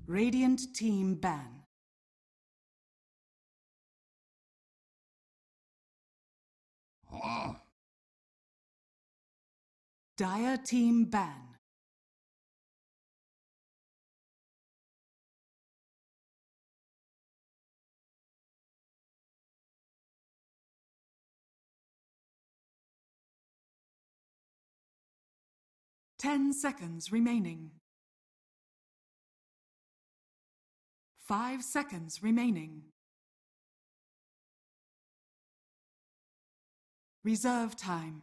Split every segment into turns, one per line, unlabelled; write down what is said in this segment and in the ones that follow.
Radiant team ban. Dire team ban. Ten seconds remaining. 5 seconds remaining. Reserve time.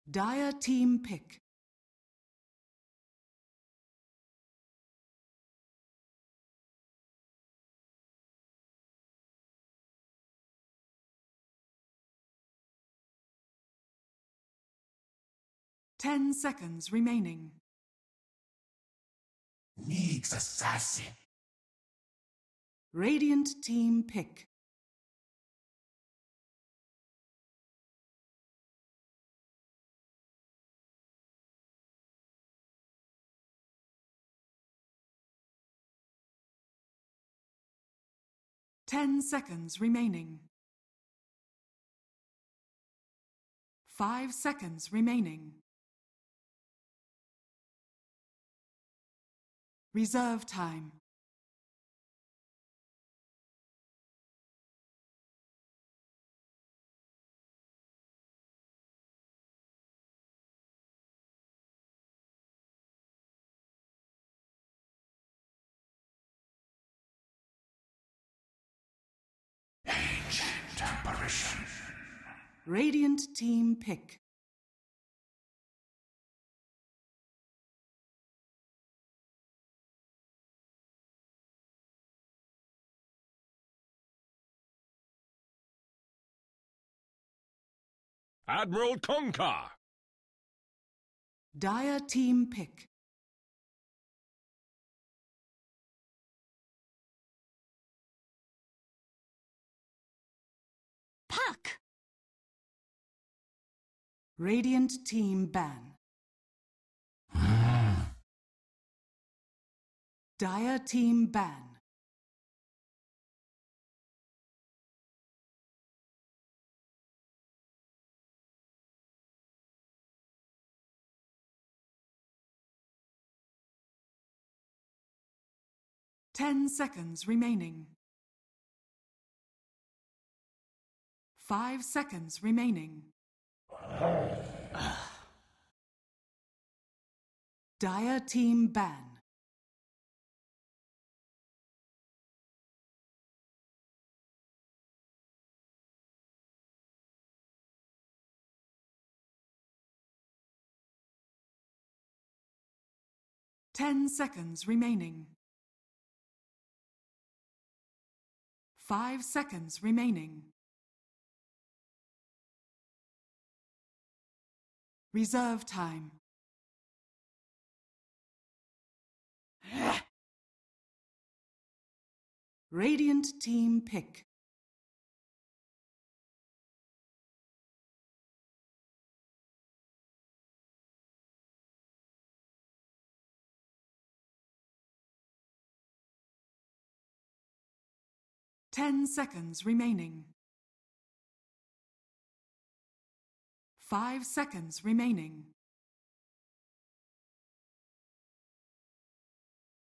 Dire team pick. Ten seconds remaining.
Needs assassin.
Radiant team pick. Ten seconds remaining. 5 seconds remaining. Reserve time.
Ancient apparition.
Radiant team pick.
Admiral Concar!
Dire team pick.
Puck!
Radiant team ban. Dire team ban. Ten seconds remaining. 5 seconds remaining. Dire team ban. Ten seconds remaining. 5 seconds remaining. Reserve time. Radiant team pick. Ten seconds remaining. 5 seconds remaining.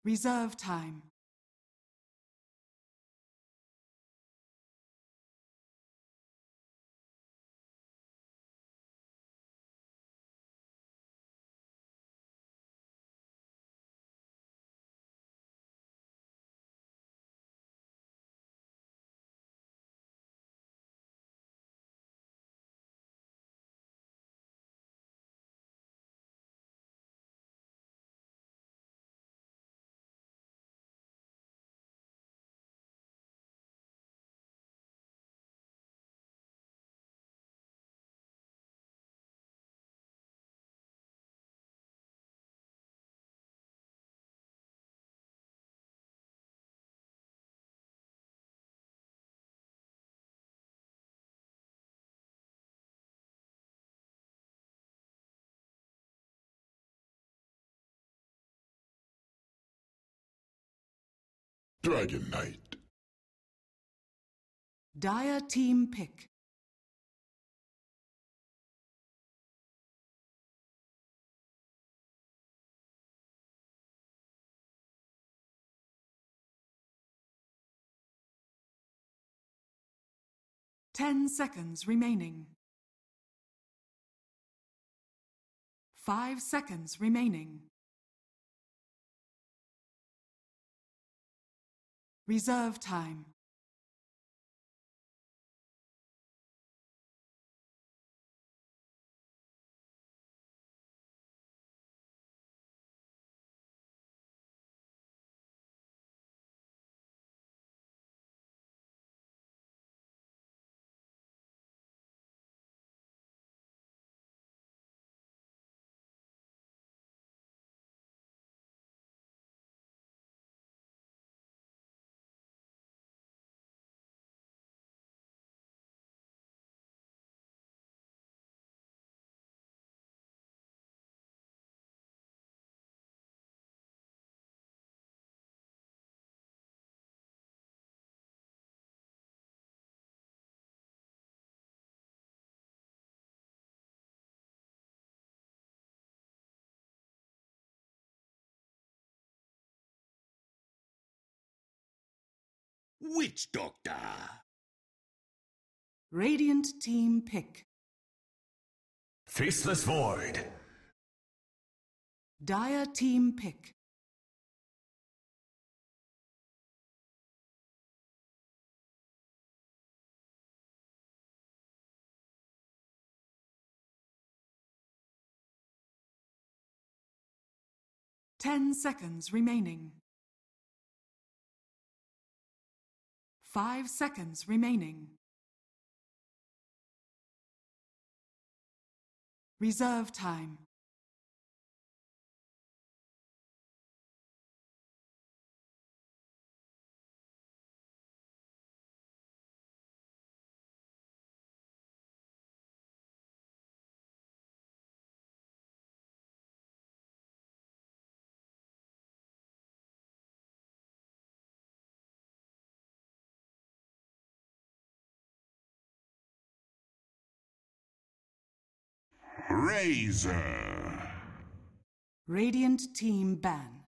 Reserve time.
Dragon Knight.
Dire team pick. Ten seconds remaining. 5 seconds remaining. Reserve time.
Witch Doctor.
Radiant team pick.
Faceless Void.
Dire team pick. Ten seconds remaining. 5 seconds remaining. Reserve time.
Razor.
Radiant team ban.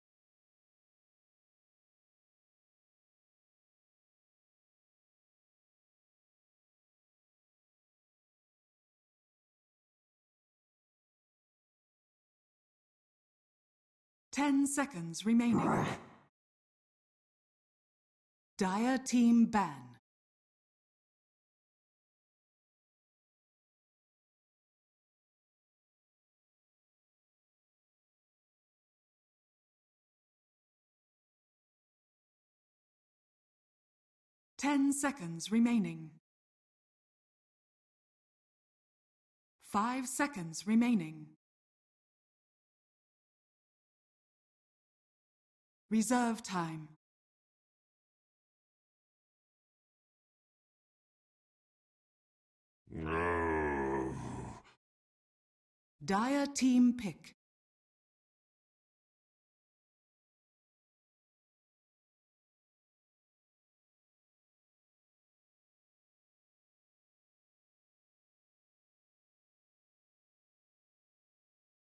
Ten seconds remaining. Dire team ban. Ten seconds remaining. 5 seconds remaining. Reserve time.
No.
Dire team pick.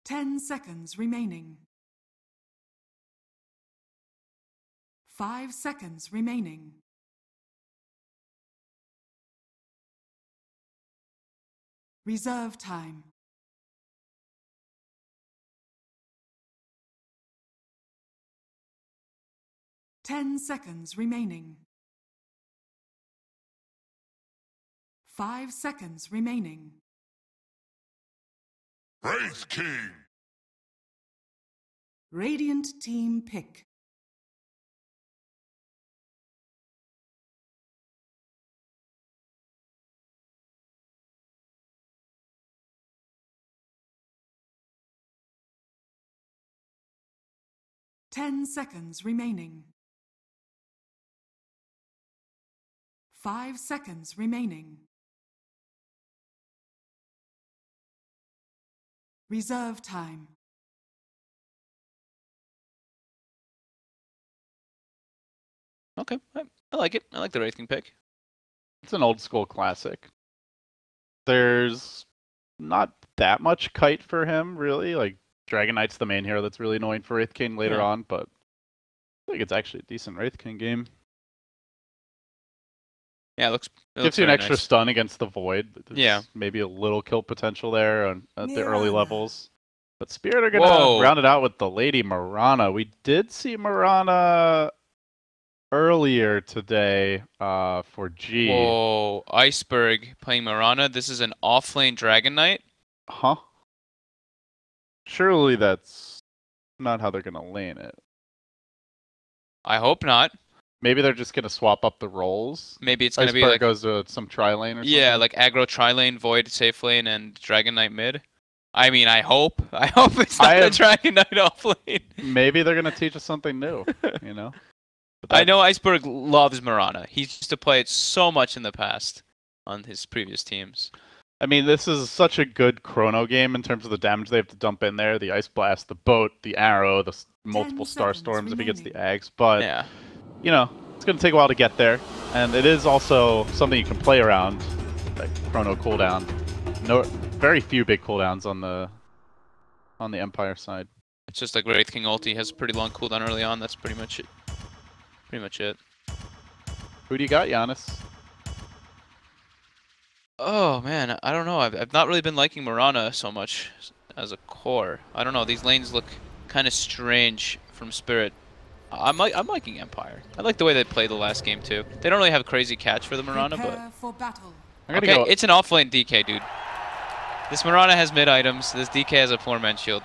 Ten seconds remaining. 5 seconds remaining. Reserve time. Ten seconds remaining. 5 seconds remaining.
Wraith King.
Radiant team pick. Ten seconds remaining. 5 seconds remaining. Reserve time.
Okay, I like it. I like the Wraith King pick.
It's an old school classic. There's not that much kite for him, really. Like, Dragon Knight's the main hero that's really annoying for Wraith King later on, but I think it's actually a decent Wraith King game.
Yeah, it
Gives you an extra
nice.
stun against the Void.
There's
maybe a little kill potential there at the early levels. But Spirit are going to round it out with the Lady Mirana. We did see Mirana earlier today for G.
Whoa, Iceberg playing Mirana. This is an off-lane Dragon Knight?
Huh? Surely that's not how they're going to lane it.
I hope not.
Maybe they're just going to swap up the roles.
Maybe it's going to be
Iceberg
like...
goes to some tri-lane or something?
Yeah, like aggro tri-lane, Void safe lane, and Dragon Knight mid. I mean, I hope. I hope it's not a Dragon Knight off-lane.
Maybe they're going to teach us something new, you know?
I know Iceberg loves Mirana. He used to play it so much in the past on his previous teams.
I mean, this is such a good chrono game in terms of the damage they have to dump in there. The Ice Blast, the Boat, the Arrow, the multiple Star Storms if he gets the Ags. But, you know, it's going to take a while to get there. And it is also something you can play around, like chrono cooldown. Very few big cooldowns on the Empire side.
It's just like Wraith King ulti has a pretty long cooldown early on. That's pretty much it. Pretty much it.
Who do you got, Giannis?
Oh man, I don't know. I've not really been liking Mirana so much as a core. I don't know. These lanes look kind of strange from Spirit. I'm liking Empire. I like the way they played the last game too. They don't really have a crazy catch for the Mirana, but okay, it's an off-lane DK, dude. This Mirana has mid items. This DK has a 4-man shield.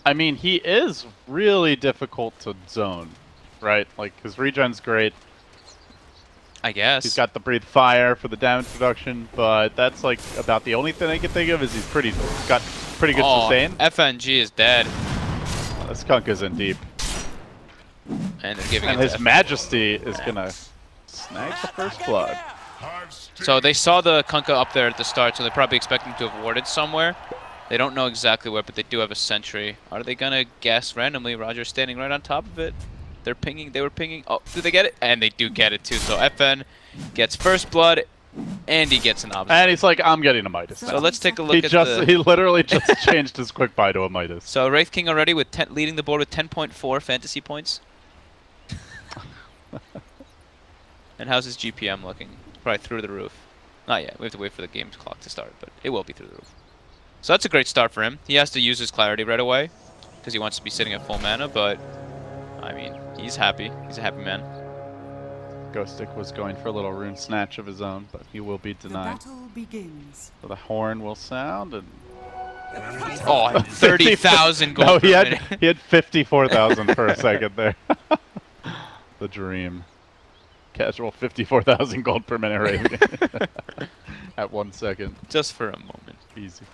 I mean, he is really difficult to zone, right? Like, his regen's great.
I guess.
He's got the Breathe Fire for the damage reduction, but that's like about the only thing I can think of is he's got pretty good sustain.
FNG is dead.
This skunk is in deep.
And they're giving it
his
to
Majesty is gonna snag the first blood.
So they saw the Kunkka up there at the start, so they're probably expecting to have warded somewhere. They don't know exactly where, but they do have a sentry. Are they gonna guess randomly? Roger's standing right on top of it. They're pinging. They were pinging. Oh, did they get it? And they do get it too. So FN gets first blood, and he gets an obstacle.
And he's like, I'm getting a Midas.
So let's take a look at
He literally just changed his quick buy to a Midas.
So Wraith King already with leading the board with 10.4 fantasy points. And how's his GPM looking? Probably through the roof. Not yet. We have to wait for the game's clock to start, but it will be through the roof. So that's a great start for him. He has to use his clarity right away because he wants to be sitting at full mana, but I mean, he's happy. He's a happy man.
Ghostic was going for a little rune snatch of his own, but he will be denied.
The battle begins.
So the horn will sound and...
Oh, 30,000 gold.
No,
he
had 54,000 for a second there. The dream. Casual 54,000 gold per minute rating. At 1 second.
Just for a moment.
Easy.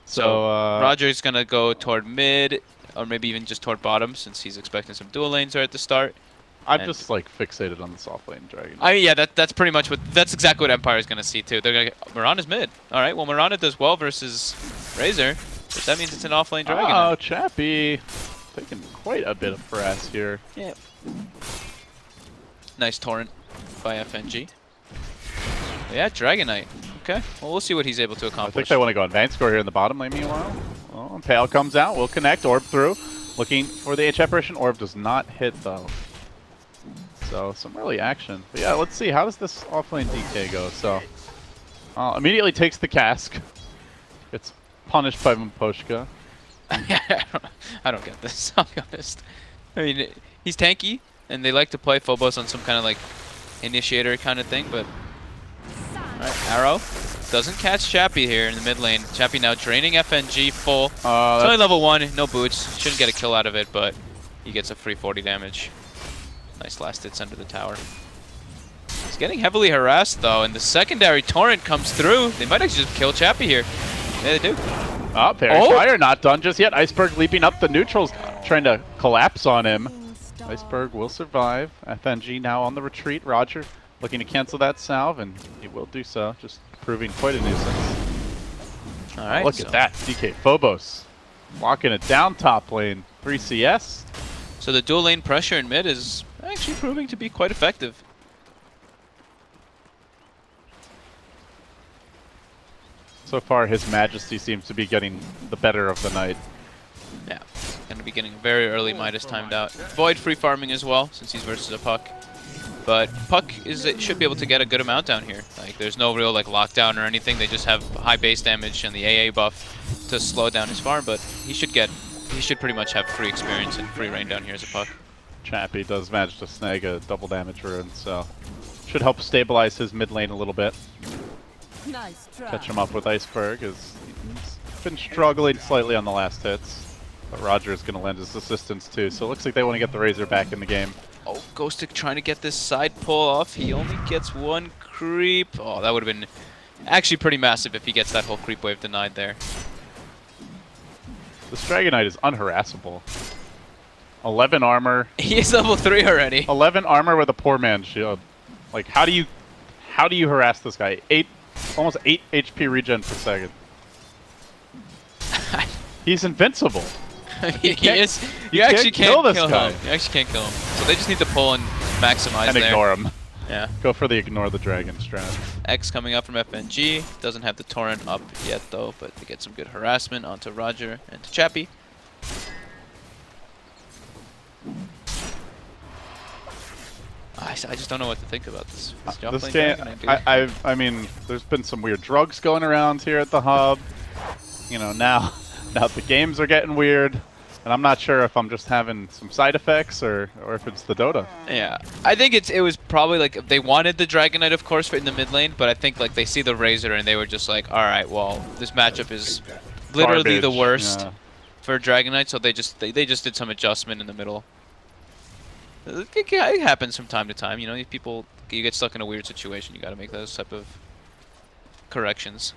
So Roger's going to go toward mid, or maybe even just toward bottom, since he's expecting some dual lanes right at the start.
I'm just like fixated on the soft lane dragon.
I mean, yeah, that's pretty much that's exactly what Empire is going to see too. They're going to Mirana's mid. All right, well Mirana does well versus Razor, but that means it's an offlane dragon.
Oh, Chappie taking quite a bit of press here.
Yeah. Nice torrent by FNG. But yeah, Dragon Knight. Okay, well we'll see what he's able to accomplish.
I think they want to go advanced score here in the bottom lane meanwhile. Oh, and Pale comes out, will connect, Orb through. Looking for the H apparition. Orb does not hit though. So some early action. But yeah, let's see. How does this offlane DK go? So immediately takes the cask. Gets punished by Mposhka.
I don't get this, I'll be honest. I mean, he's tanky, and they like to play Phobos on some kind of like initiator kind of thing, but... Alright, Arrow doesn't catch Chappie here in the mid lane. Chappie now draining FNG full. It's only level 1, no boots. Shouldn't get a kill out of it, but he gets a free 40 damage. Nice last hits under the tower. He's getting heavily harassed though, and the secondary torrent comes through. They might actually just kill Chappie here. Yeah, they do.
Oh, Parry Fire not done just yet. Iceberg leaping up the neutrals, trying to collapse on him. Iceberg will survive. FNG now on the retreat. Roger looking to cancel that salve, and he will do so, just proving quite a nuisance.
All right.
Look at that. DK Phobos locking it down top lane. 3 CS.
So the dual lane pressure in mid is actually proving to be quite effective.
So far, His Majesty seems to be getting the better of the night.
Yeah, going to be getting very early Midas timed out. Void free farming as well, since he's versus a Puck. But Puck should be able to get a good amount down here. Like, there's no real like lockdown or anything. They just have high base damage and the AA buff to slow down his farm. But he should pretty much have free experience and free reign down here as a Puck.
Chappie does manage to snag a double damage rune, so should help stabilize his mid lane a little bit.
Nice try.
Catch him up with Iceberg, as he's been struggling slightly on the last hits. But Roger is going to lend his assistance too, so it looks like they want to get the Razor back in the game.
Oh, Ghostic trying to get this side pull off. He only gets one creep. Oh, that would have been actually pretty massive if he gets that whole creep wave denied there.
This Dragon Knight is unharassable. 11 armor.
He is level 3 already.
11 armor with a poor man's shield. Like, how do you harass this guy? Almost 8 HP regen per second. He's invincible.
he is. You actually can't kill this guy. You actually can't kill him. So they just need to pull and maximize
and
there.
Ignore him.
Yeah.
Go for the ignore the dragon strat.
X coming up from FNG. Doesn't have the torrent up yet though, but they get some good harassment onto Roger and to Chappie. I just don't know what to think about this.
This game, I mean, there's been some weird drugs going around here at the hub. You know, now the games are getting weird, and I'm not sure if I'm just having some side effects or if it's the Dota.
Yeah, I think it was probably like they wanted the Dragon Knight, of course, for in the mid lane, but I think like they see the Razor and they were just like, all right, well, this matchup is literally the worst for Dragon Knight, so they just did some adjustment in the middle. It happens from time to time, you know. If you get stuck in a weird situation, you got to make those type of corrections.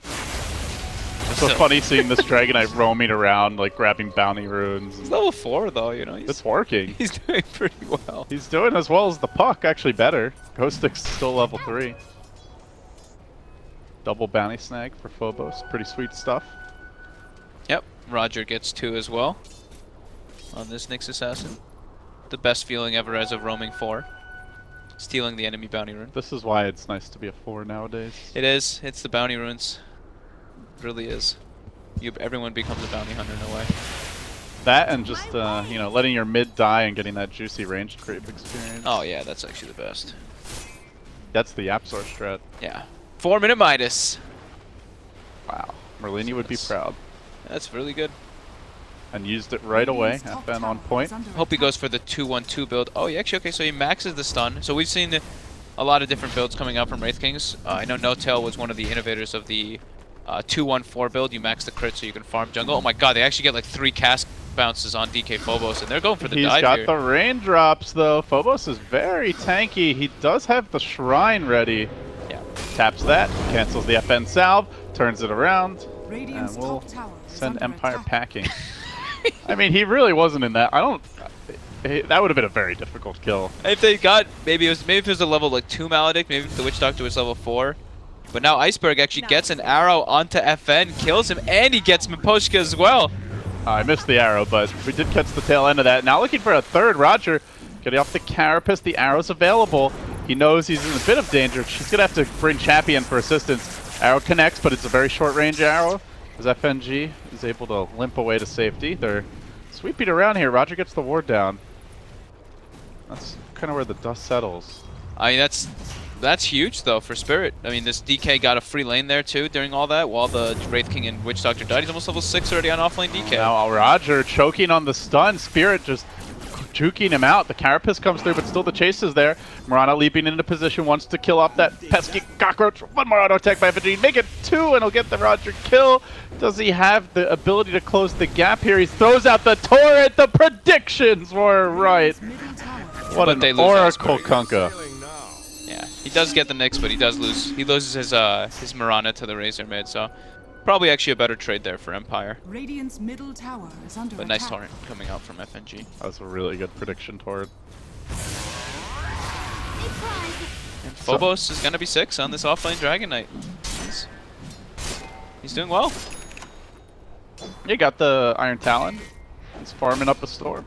It's so funny seeing this Dragon Knight roaming around, like grabbing bounty runes.
He's level 4 though, you know.
It's working.
He's doing pretty well.
He's doing as well as the Puck, actually better. Ghostic's still level 3. Double bounty snag for Phobos, pretty sweet stuff.
Yep, Roger gets 2 as well on this Nyx Assassin. The best feeling ever as of roaming 4. Stealing the enemy bounty rune.
This is why it's nice to be a 4 nowadays.
It is. It's the bounty runes. It really is. Everyone becomes a bounty hunter in a way.
That and just, you know, letting your mid die and getting that juicy ranged creep experience.
Oh yeah, that's actually the best.
That's the Yapsor strat.
Yeah. 4-minute Midas.
Wow. Merlini would be proud.
That's really good.
And used it right away. FN on point.
Hope he goes for the 2-1-2 build. Oh, yeah, actually, okay, so he maxes the stun. So we've seen a lot of different builds coming out from Wraith Kings. I know No-Tail was one of the innovators of the 2-1-4 build. You max the crit so you can farm jungle. Oh my god, they actually get like 3 cast bounces on DK Phobos, and they're going for the dive here.
He's got the raindrops, though. Phobos is very tanky. He does have the shrine ready.
Yeah.
Taps that, cancels the FN salve, turns it around,
Radiant's
and we'll
top tower is
send
under
Empire
attack.
packing. I mean, he really wasn't in that. That would have been a very difficult kill.
If they got, maybe if it was a level like 2 Maledict, maybe if the Witch Doctor was level 4. But now Iceberg actually gets an arrow onto FN, kills him, and he gets Miposhka as well.
I missed the arrow, but we did catch the tail end of that. Now looking for a third. Roger getting off the Carapace. The arrow's available. He knows he's in a bit of danger. She's going to have to bring Chappie in for assistance. Arrow connects, but it's a very short-range arrow. As FNG is able to limp away to safety. They're sweeping around here. Roger gets the ward down. That's kind of where the dust settles.
I mean, that's huge, though, for Spirit. I mean, this DK got a free lane there, too, during all that, while the Wraith King and Witch Doctor died. He's almost level 6 already on offlane DK.
Now Roger choking on the stun. Spirit just juking him out. The Carapace comes through, but still the chase is there. Mirana leaping into position, wants to kill off that pesky cockroach. One more auto attack by FNG. Make it 2, and he'll get the Roger kill. Does he have the ability to close the gap here? He throws out the turret. The predictions were right. What an Oracle Kunkka.
Yeah, he does get the Nyx, but he does lose. He loses his Mirana to the Razor mid, so probably actually a better trade there for Empire.
Radiant's middle tower is under
But
attack.
nice torrent coming out from FNG.
That was a really good prediction torrent.
And Phobos is gonna be 6 on this offlane Dragon Knight. He's doing well.
You got the Iron Talon. He's farming up a storm.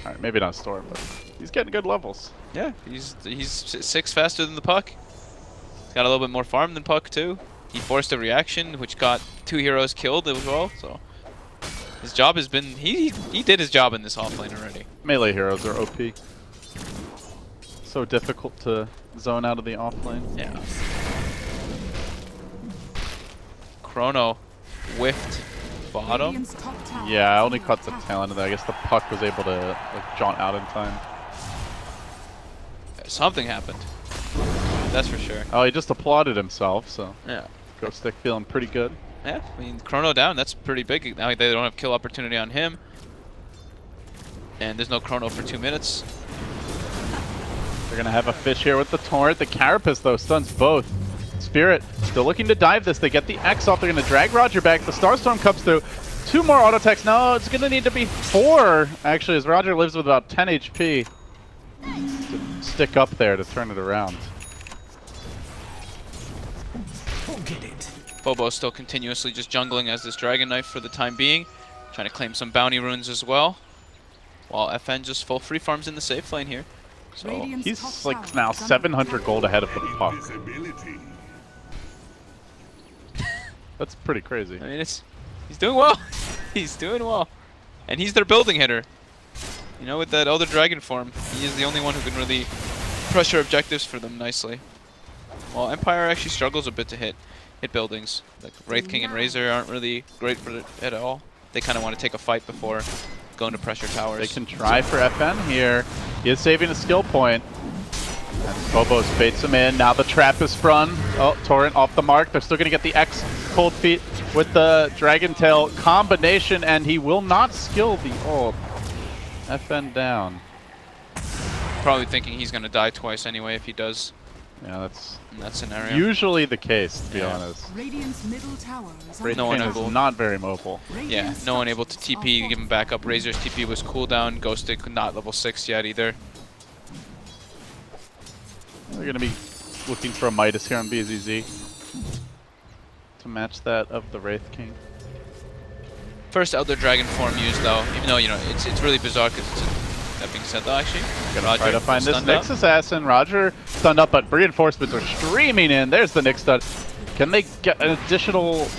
Alright, maybe not Storm, but he's getting good levels.
Yeah, he's 6 faster than the Puck. He's got a little bit more farm than Puck too. He forced a reaction, which got 2 heroes killed as well. So his job has been he did his job in this offlane already.
Melee heroes are OP. So difficult to zone out of the offlane.
Yeah. Chrono whiffed bottom.
Radiant's top tower
Yeah, I
is
only
under
caught the
attack.
tail end of that. I guess the Puck was able to like jaunt out in time.
Something happened. That's for sure.
Oh, he just applauded himself, so
Yeah.
Ghost Stick feeling pretty good.
Yeah, I mean, Chrono down, that's pretty big. Now they don't have kill opportunity on him. And there's no Chrono for 2 minutes.
They're going to have a fish here with the Torrent. The Carapace, though, stuns both. Spirit still looking to dive this. They get the X off. They're going to drag Roger back. The Starstorm comes through. 2 more auto attacks. No, it's going to need to be 4, actually, as Roger lives with about 10 HP. To stick up there to turn it around.
Bobo still continuously just jungling as this Dragon Knife for the time being. Trying to claim some bounty runes as well. While FN just full free farms in the safe lane here. So
Radiant's
He's
top
like
tower
now
is under
700
attack.
gold ahead of the Puck.
Invisibility.
That's pretty crazy.
I mean, he's doing well. He's doing well. And he's their building hitter. You know, with that other Dragon form, he is the only one who can really pressure objectives for them nicely. While Empire actually struggles a bit to hit buildings. Like Wraith King and Razor aren't really great for it at all. They kind of want to take a fight before going to pressure towers.
They can try for FN here. He is saving a skill point. And Bobo baits him in. Now the trap is sprung. Oh, Torrent off the mark. They're still going to get the X cold feet with the Dragon Tail combination, and he will not skill the ult. FN down.
Probably thinking he's going to die twice anyway if he does
Yeah, that's
in that scenario.
usually the case, to be
Yeah.
honest.
Radiant's middle tower is
Wraith
under
No one
King
attack.
is
able-
not very mobile.
Yeah,
Radiant's
no one
top
able to
towers
TP,
are
give him back up. Razor's TP was cooldown. Ghosted, not level 6 yet either.
They're going to be looking for a Midas here on BZZ to match that of the Wraith King.
First Elder Dragon form used though, even though, you know, it's really bizarre because that being said though, actually.
Gonna try to find this
stunned
Nyx
up.
assassin. Roger stunned up, but reinforcements are streaming in. There's the Nyx stun. Can they get an additional
Dire's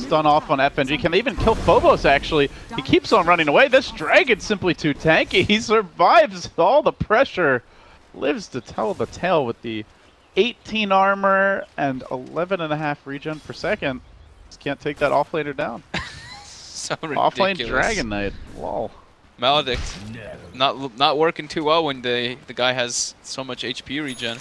stun
middle
off on
tower is
FNG?
under
Can they even kill Phobos, actually? He keeps on running away. This Dragon's simply too tanky. He survives all the pressure. Lives to tell the tale with the 18 armor and 11.5 regen per second. Just can't take that offlaner down.
So
Offlane
ridiculous.
Dragon Knight. Lol.
Maledict. Not working too well when the guy has so much HP regen.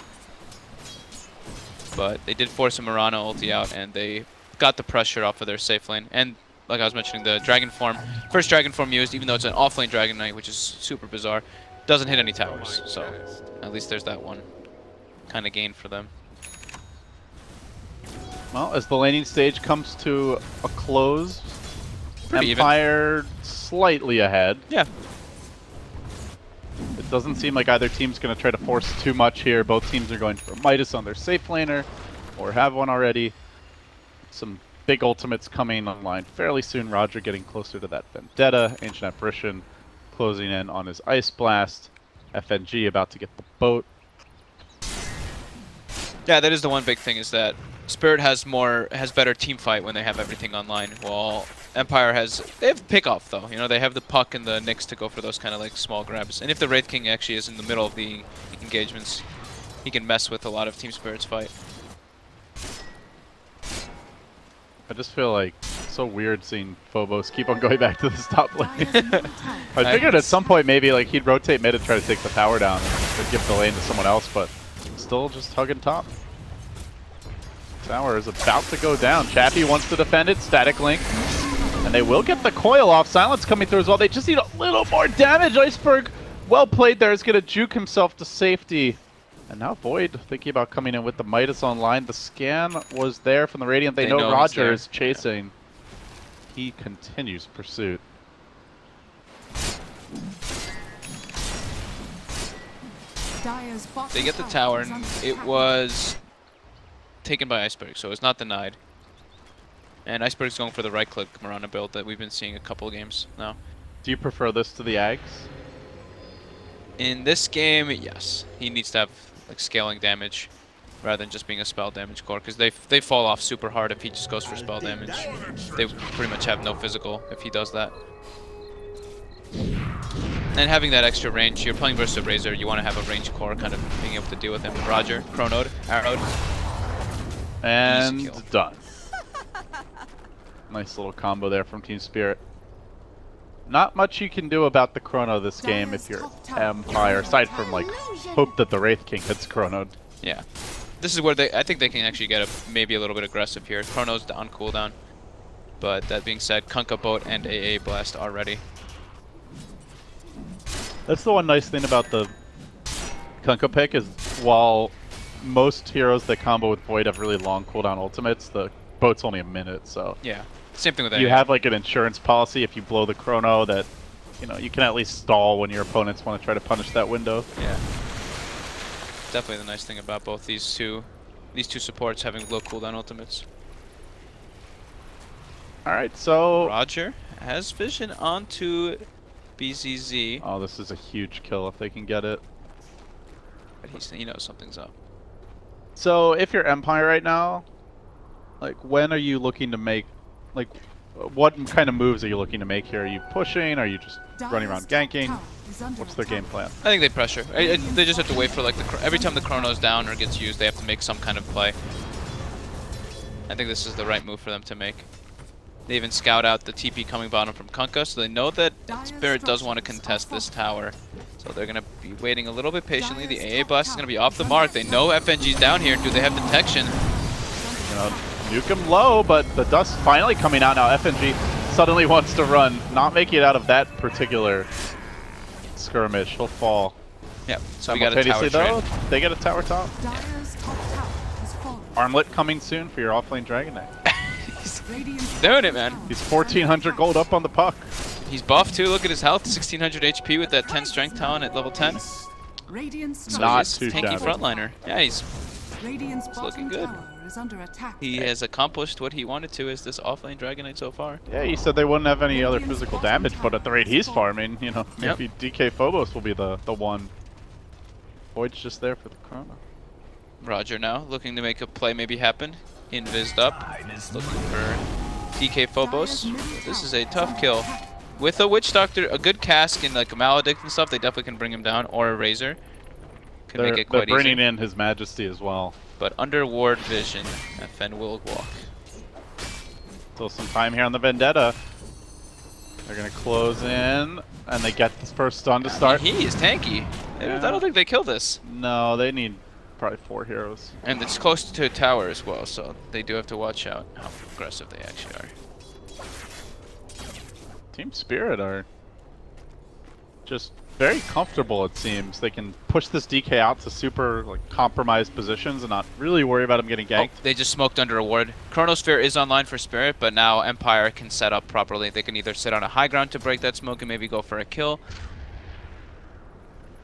But they did force a Mirana ulti out and they got the pressure off of their safe lane. And like I was mentioning, the Dragon form, first Dragon form used, even though it's an offlane Dragon Knight, which is super bizarre, doesn't hit any towers. So at least there's that one kind of gain for them.
Well, as the laning stage comes to a close,
Pretty
Empire slightly ahead.
Yeah.
It doesn't seem like either team's going to try to force too much here. Both teams are going for Midas on their safe laner, or have one already. Some big ultimates coming online fairly soon. Roger getting closer to that Vendetta. Ancient Apparition closing in on his Ice Blast. FNG about to get the boat.
Yeah, that is the one big thing, is that Spirit has better team fight when they have everything online, while Empire they have pick-off though. You know, they have the Puck and the Nyx to go for those kind of like small grabs. And if the Wraith King actually is in the middle of the engagements, he can mess with a lot of Team Spirit's fight.
I just feel like so weird seeing Phobos keep on going back to the top lane.
Dire's middle tower.
I figured at some point maybe like he'd rotate mid and try to take the tower down and give the lane to someone else, but still just hugging top. Tower is about to go down. Chappie wants to defend it. Static Link. And they will get the coil off. Silence coming through as well. They just need a little more damage. Iceberg, well played there, is going to juke himself to safety. And now Void thinking about coming in with the Midas online. The scan was there from the Radiant. They know
he's
Roger
there.
is chasing. He continues pursuit.
Dire's bottom
They get the tower,
is
and
under
it
attack.
was taken by Iceberg, so it's not denied. And Iceberg's going for the right-click Mirana build that we've been seeing a couple of games now.
Do you prefer this to the Ags?
In this game, yes. He needs to have like scaling damage rather than just being a spell damage core, because they fall off super hard if he just goes for spell damage. They pretty much have no physical if he does that. And having that extra range, you're playing versus a Razor, you want to have a range core kind of being able to deal with him. Roger, chronoed, arrowed.
And done. Nice little combo there from Team Spirit. Not much you can do about the chrono this game if you're Empire, aside from like hope that the Wraith King hits chronoed.
Yeah. This is where I think they can actually get maybe a little bit aggressive here. Chrono's on cooldown. But that being said, Kunkka Boat and AA Blast are ready.
That's the one nice thing about the Kunkka pick is while most heroes that combo with Void have really long cooldown ultimates, the boat's only a minute, so
yeah. Same thing with AA.
You have like an insurance policy if you blow the chrono that, you know, you can at least stall when your opponents want to try to punish that window.
Yeah. Definitely the nice thing about both these two supports having low cooldown ultimates.
Alright, so
Roger has vision onto BZZ.
Oh, this is a huge kill if they can get it.
But he knows something's up.
So if you're Empire right now, like when are you looking to make, like what kind of moves are you looking to make here? Are you pushing? Are you just running around ganking? What's their game plan?
I think they pressure. They just have to wait for like every time the chrono's down or gets used, they have to make some kind of play. I think this is the right move for them to make. They even scout out the TP coming bottom from Kunkka, so they know that Spirit does want to contest this tower. So they're going to be waiting a little bit patiently. The AA Blast is going to be off the mark. They know FNG's down here. Do they have detection?
You know, nuke him low, but the dust finally coming out now. FNG suddenly wants to run, not making it out of that particular skirmish. He'll fall.
Yep. So we got a tower
though,
trade.
they get a tower top.
Yeah.
Armlet coming soon for your offlane Dragon Knight.
He's doing it, man.
He's 1400 gold up on the puck.
He's buffed too. Look at his health, 1600 HP with that 10 strength talent at level 10. So
not
he's
too
tanky
shabby.
frontliner. Yeah, he's looking good. He has accomplished what he wanted to as this offlane Dragon Knight so far.
Yeah, he said they wouldn't have any other physical damage, but at the rate he's farming, you know, maybe DK Phobos will be the one. Void's just there for the chrono.
Roger now, looking to make a play maybe happen. Invised up, looking for DK Phobos. This is a tough kill. With a Witch Doctor, a good cask and like a Maledict and stuff, they definitely can bring him down, or a Razor. Can make it quite
they're bringing
easy.
in his Majesty as well.
But under ward vision, FN will walk.
Still some time here on the Vendetta. They're going to close in, and they get this first stun to start.
He is tanky.
Yeah.
I don't think they kill this.
No, they need probably 4 heroes.
And it's close to a tower as well, so they do have to watch out how aggressive they actually are.
Team Spirit are just very comfortable, it seems. They can push this DK out to super like compromised positions and not really worry about him getting ganked.
Oh, they just smoked under a ward. Chronosphere is online for Spirit, but now Empire can set up properly. They can either sit on a high ground to break that smoke and maybe go for a kill,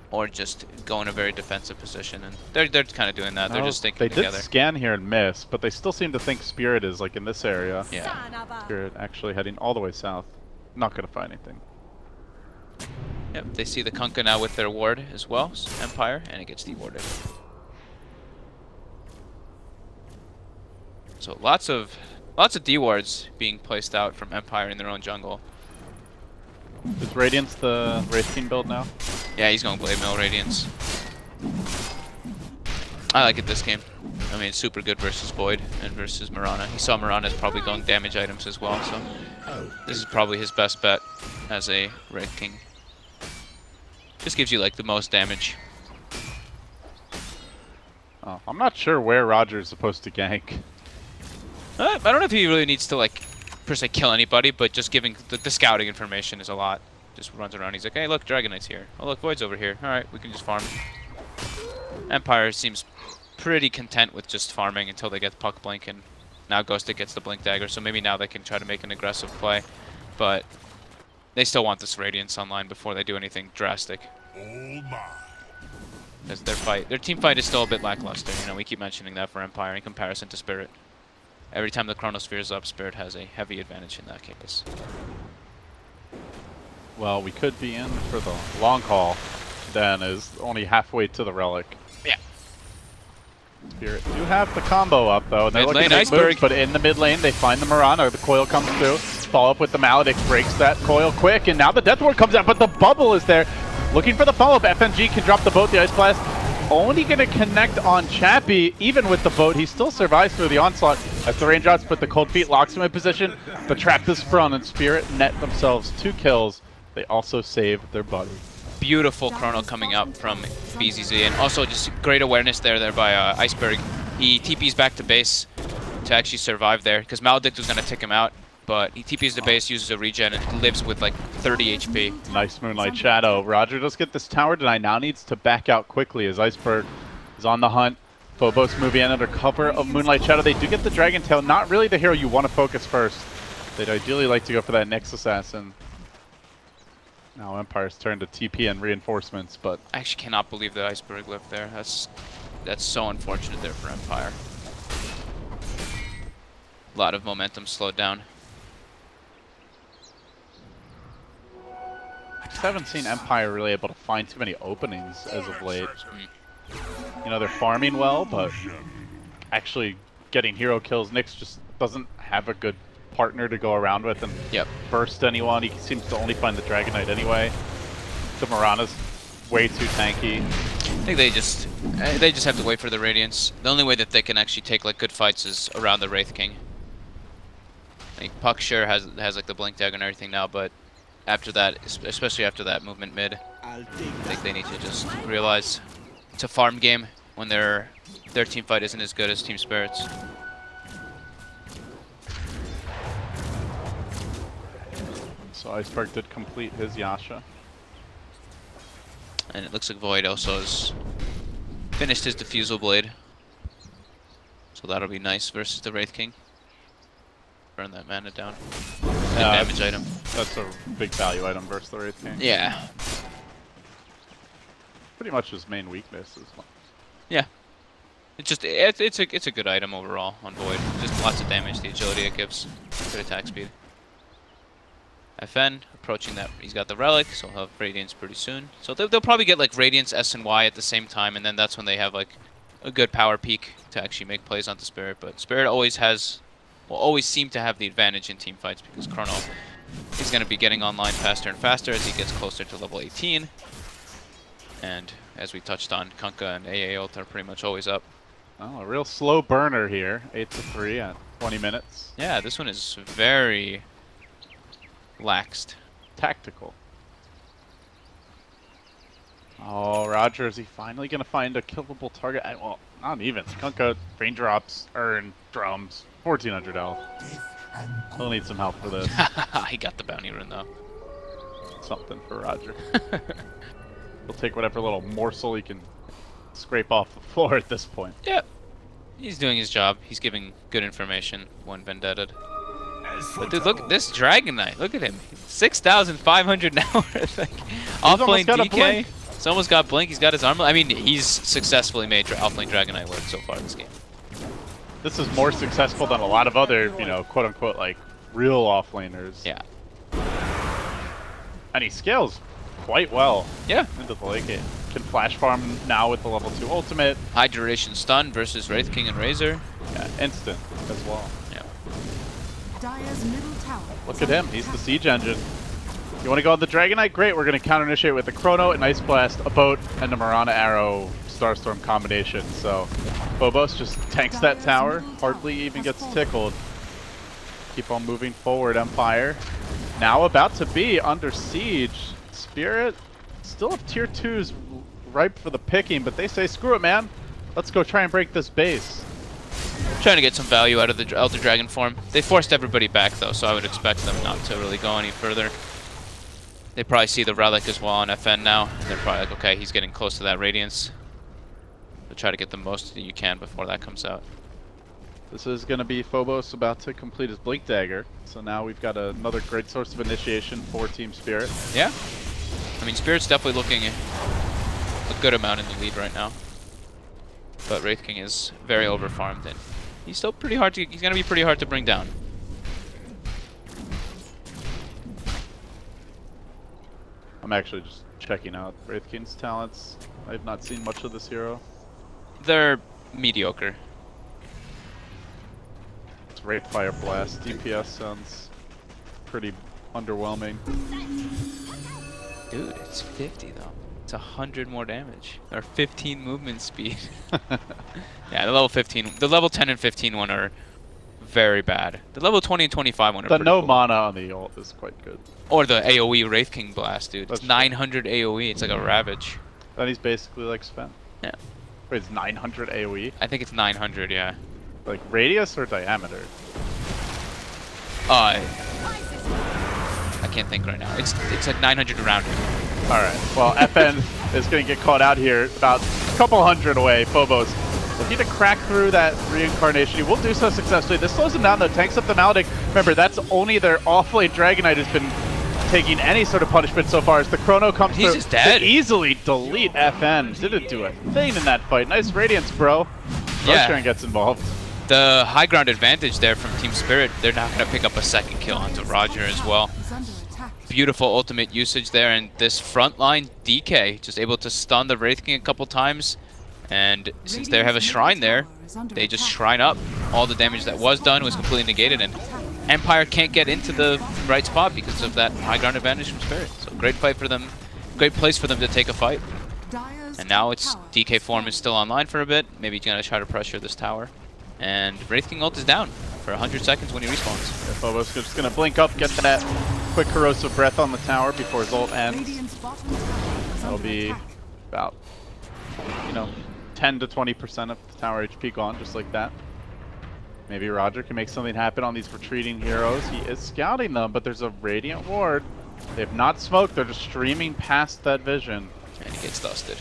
or just go in a very defensive position. And they're kind of doing that. They're just thinking together.
They did scan here and miss, but they still seem to think Spirit is like in this area.
Yeah.
Spirit actually heading all the way south. Not going to find anything.
Yep, they see the Kunkka now with their ward as well, so Empire, and it gets dewarded. So lots of D-wards being placed out from Empire in their own jungle.
Is Radiance the Wraith King build now?
Yeah, he's going Blade Mill Radiance. I like it this game. I mean, it's super good versus Void and versus Mirana. He saw Mirana's probably going damage items as well, so this is probably his best bet as a Wraith King. Just gives you like the most damage.
Oh, I'm not sure where Roger's supposed to gank.
I don't know if he really needs to like per se kill anybody, but just giving the scouting information is a lot. Just runs around. He's like, hey, look, Dragon Knight's here. Oh, look, Void's over here. All right, we can just farm. Empire seems pretty content with just farming until they get Puck Blink, and now Ghosted gets the Blink Dagger, so maybe now they can try to make an aggressive play, but they still want this Radiance online before they do anything drastic.
Oh my.
Because their team fight is still a bit lackluster. You know, we keep mentioning that for Empire in comparison to Spirit. Every time the Chronosphere is up, Spirit has a heavy advantage in that case.
Well, we could be in for the long haul. then is only halfway to the relic.
Yeah.
Spirit do have the combo up though, and they're
Mid
looking
lane,
to make moves,
Iceberg.
but in the mid lane they find the Mirana. The coil comes through, follow up with the Maledict, breaks that coil quick, and now the Death Ward comes out, but the bubble is there. Looking for the follow-up, FNG can drop the boat, the Ice Blast. Only going to connect on Chappie, even with the boat. He still survives through the onslaught as the raindrops put the Cold Feet, locks him in position. The trap is sprung, and Spirit net themselves 2 kills. They also save their buddy.
Beautiful chrono coming up from BZZ, and also just great awareness there by Iceberg. He TP's back to base to actually survive there, because Maledict was going to tick him out, but he TP's to base, uses a regen, and lives with like 30 HP.
Nice Moonlight Shadow. Roger does get this tower denied, now needs to back out quickly as Iceberg is on the hunt. Phobos moving in under cover of Moonlight Shadow. They do get the Dragon Tail, not really the hero you want to focus first. They'd ideally like to go for that Nyx Assassin. Now Empire's turn to TP and reinforcements, but
I actually cannot believe that Iceberg lived there. That's so unfortunate there for Empire. A lot of momentum slowed down.
I just haven't seen Empire really able to find too many openings as of late. You know, they're farming well, but actually getting hero kills. Nyx just doesn't have a good partner to go around with and burst anyone. He seems to only find the Dragon Knight anyway. The Mirana's way too tanky.
I think they just have to wait for the Radiance. The only way that they can actually take like good fights is around the Wraith King. I think Puck sure has like the Blink Dagger and everything now, but after that, especially after that movement mid, I think they need to just realize it's a farm game when their team fight isn't as good as Team Spirit's.
So Iceberg did complete his Yasha.
And it looks like Void also has finished his Diffusal Blade. So that'll be nice versus the Wraith King. Burn that mana down. Good damage item.
That's a big value item versus the Wraith King.
Yeah.
Pretty much his main weakness is.
Yeah. It's just it's a good item overall on Void. Just lots of damage, the agility it gives, good attack speed. FN approaching that, he's got the relic, so he'll have Radiance pretty soon. So they'll probably get like Radiance, S and Y at the same time, and then that's when they have like a good power peak to actually make plays onto Spirit. But Spirit always seem to have the advantage in team fights because Chrono is going to be getting online faster and faster as he gets closer to level 18. And as we touched on, Kunkka and AA ult are pretty much always up.
Oh, a real slow burner here, 8-3 at 20 minutes.
Yeah, this one is very laxed.
Tactical. Oh, Roger, is he finally going to find a killable target? Well, not even. Kunkka, raindrops, urn, drums, 1400 health. He'll need some help for this.
He got the bounty rune though.
Something for Roger. He'll take whatever little morsel he can scrape off the floor at this point.
Yep. He's doing his job. He's giving good information when vendetted. But dude, look at this Dragon Knight. Look at him. 6,500 now. Like, off-lane DK. He's almost got Blink. He's got his armor. I mean, he's successfully made off-lane Dragon Knight work so far in this game.
This is more successful than a lot of other, you know, quote-unquote, like, real off-laners.
Yeah.
And he scales quite well.
Yeah.
Into the late game. Can flash farm now with the level 2 ultimate.
High duration stun versus Wraith King and Razor.
Yeah, instant as well.
Yeah.
Dire's middle tower.
Look at him. He's the siege engine. You want to go on the Dragon Knight? Great. We're going to counter initiate with the Chrono, an Ice Blast, a boat, and a Mirana Arrow Starstorm combination. So Phobos just tanks that tower. Hardly even gets tickled. Keep on moving forward, Empire. Now about to be under siege. Spirit still have tier 2s ripe for the picking, but they say, screw it, man. Let's go try and break this base.
Trying to get some value out of the Elder Dragon form. They forced everybody back, though, so I would expect them not to really go any further. They probably see the Relic as well on FN now, and they're probably like, okay, he's getting close to that Radiance. So try to get the most that you can before that comes out.
This is going to be Phobos about to complete his Blink Dagger. So now we've got another great source of initiation for Team Spirit.
Yeah. I mean, Spirit's definitely looking a good amount in the lead right now. But Wraith King is very overfarmed, and he's still pretty hard to. He's gonna be pretty hard to bring down.
I'm actually just checking out Wraith King's talents. I have not seen much of this hero.
They're mediocre.
It's Wraith Fire Blast. DPS sounds pretty underwhelming.
Dude, it's 50 though. It's 100 more damage. Or 15 movement speed. Yeah, the level 15, the level 10 and 15 one are very bad. The level 20 and 25 one are pretty
no
cool.
mana on the ult is quite good.
Or the AoE Wraith King Blast, dude.
That's
It's 900 AoE. It's like a Ravage.
Then he's basically like spent.
Yeah.
Wait, it's 900 AoE?
I think it's 900, yeah.
Like radius or diameter?
I can't think right now. It's like 900 around here.
Alright, well FN is going to get caught out here about a couple hundred away. Phobos looking to crack through that reincarnation. He will do so successfully. This slows him down though, tanks up the Maledict. Remember, that's only their off-lane Dragonite has been taking any sort of punishment so far as the Chrono comes
He's
through
just dead.
to easily delete FN. Didn't do a thing in that fight. Nice Radiance, bro.
Yeah.
Roshan gets involved.
The high ground advantage there from Team Spirit, they're not going to pick up a second kill onto Roger as well.
Is under attack.
Beautiful ultimate usage there, and this front line DK just able to stun the Wraith King a couple times, and since they have a shrine there, they just shrine up. All the damage that was done was completely negated, and Empire can't get into the right spot because of that high ground advantage from Spirit. So great fight for them, great place for them to take a fight. And now it's DK form is still online for a bit. Maybe he's gonna try to pressure this tower. And Wraith King ult is down for 100 seconds when he respawns.
Yeah, Phobos just gonna blink up, get that quick corrosive breath on the tower before his ult ends.
Radiant's bottom tower is
That'll
under
be
attack.
about, 10 to 20% of the tower HP gone, just like that. Maybe Roger can make something happen on these retreating heroes. He is scouting them, but there's a Radiant Ward. They have not smoked, they're just streaming past that vision.
And he gets dusted.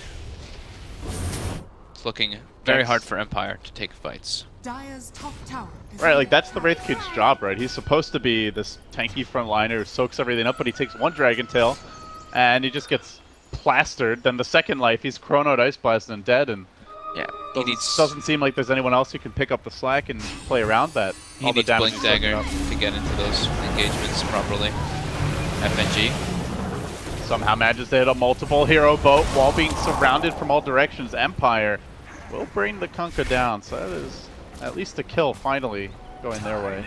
It's looking very hard for Empire to take fights.
Dire's top tower is
Right, like
under
that's the
attack.
Wraith King's job, right? He's supposed to be this tanky frontliner who soaks everything up, but he takes one Dragon Tail, and he just gets plastered. Then the second life, he's chronoed Ice Blast and dead, and
Yeah, he needs
doesn't seem like there's anyone else who can pick up the slack and play around that.
he
All the
needs
damage
Blink
is soaking
Dagger
up.
to get into those engagements properly. FNG.
Somehow manages to hit a multiple hero boat while being surrounded from all directions. Empire will bring the Kunkka down, so that is at least a kill finally going their way.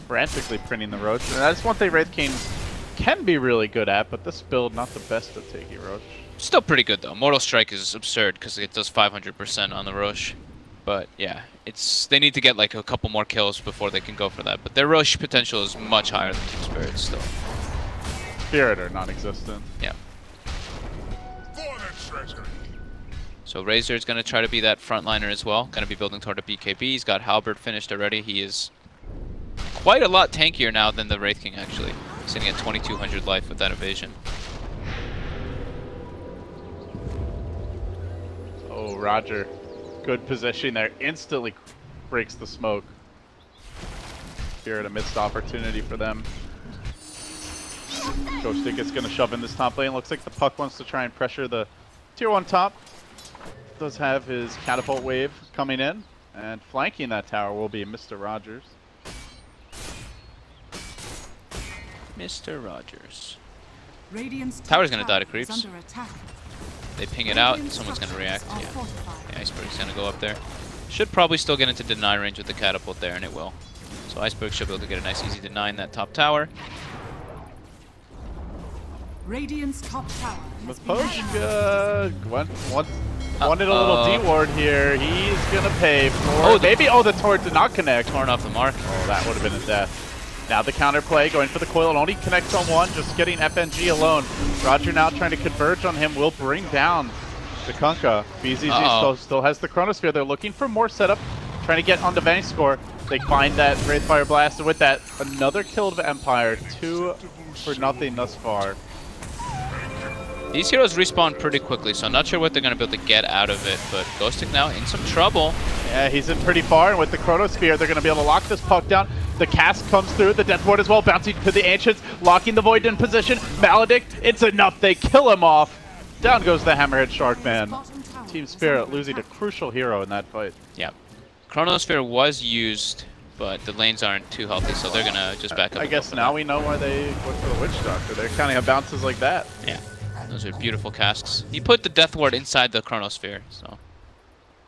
Frantically printing the Roach. And that's one thing Wraith King can be really good at, but this build not the best at taking Roach.
Still pretty good though. Mortal Strike is absurd because it does 500% on the Roche. But yeah, they need to get like a couple more kills before they can go for that. But their Roche potential is much higher than Team Spirit still.
Spirit are non-existent.
Yeah.
For the treasure.
So Razor is going to try to be that frontliner as well. Going to be building toward a BKB. He's got Halberd finished already. He is quite a lot tankier now than the Wraith King actually. Sitting at 2200 life with that evasion.
Oh, Roger. Good position there. Instantly breaks the smoke. Spirit a missed opportunity for them. Ghostic is going to shove in this top lane. Looks like the Puck wants to try and pressure the tier 1 top. Does have his catapult wave coming in. And flanking that tower will be Mr. Rogers.
Mr. Rogers.
Radiant's
Tower's
top
gonna die to
tower is
creeps.
under attack.
They ping it out,
Radiant's
someone's going to react.
structures are
Yeah.
fortified.
Yeah, Iceberg's going to go up there. Should probably still get into deny range with the catapult there, and it will. So Iceberg should be able to get a nice easy deny in that top tower.
Radiant's top tower has
With
been
Poshka wanted a little D-ward here. He's going to pay for...
Oh,
maybe... Oh, the Tord did not connect.
Torn off the mark.
Oh, that would have been a death. Now the counterplay, going for the coil. It only connects on one, just getting FNG alone. Roger now trying to converge on him, will bring down the Kunkka. BZZ still has the Chronosphere. They're looking for more setup, trying to get on the Vanish score. They find that Wraith Fire Blast, and with that, another kill of Empire. 2 for nothing thus far.
These heroes respawn pretty quickly, so I'm not sure what they're going to be able to get out of it, but Ghostic now in some trouble.
Yeah, he's in pretty far, and with the Chronosphere, they're going to be able to lock this Puck down. The cast comes through, the Death Ward as well, bouncing to the Ancients, locking the Void in position. Maledict, it's enough, they kill him off. Down goes the Hammerhead Sharkman. Team Spirit losing a crucial hero in that fight.
Yeah. Chronosphere was used but the lanes aren't too healthy, so they're gonna just back up.
I guess now we know why they went for the Witch Doctor. They're kind of have bounces like that.
Yeah, those are beautiful casks. He put the Death Ward inside the Chronosphere, so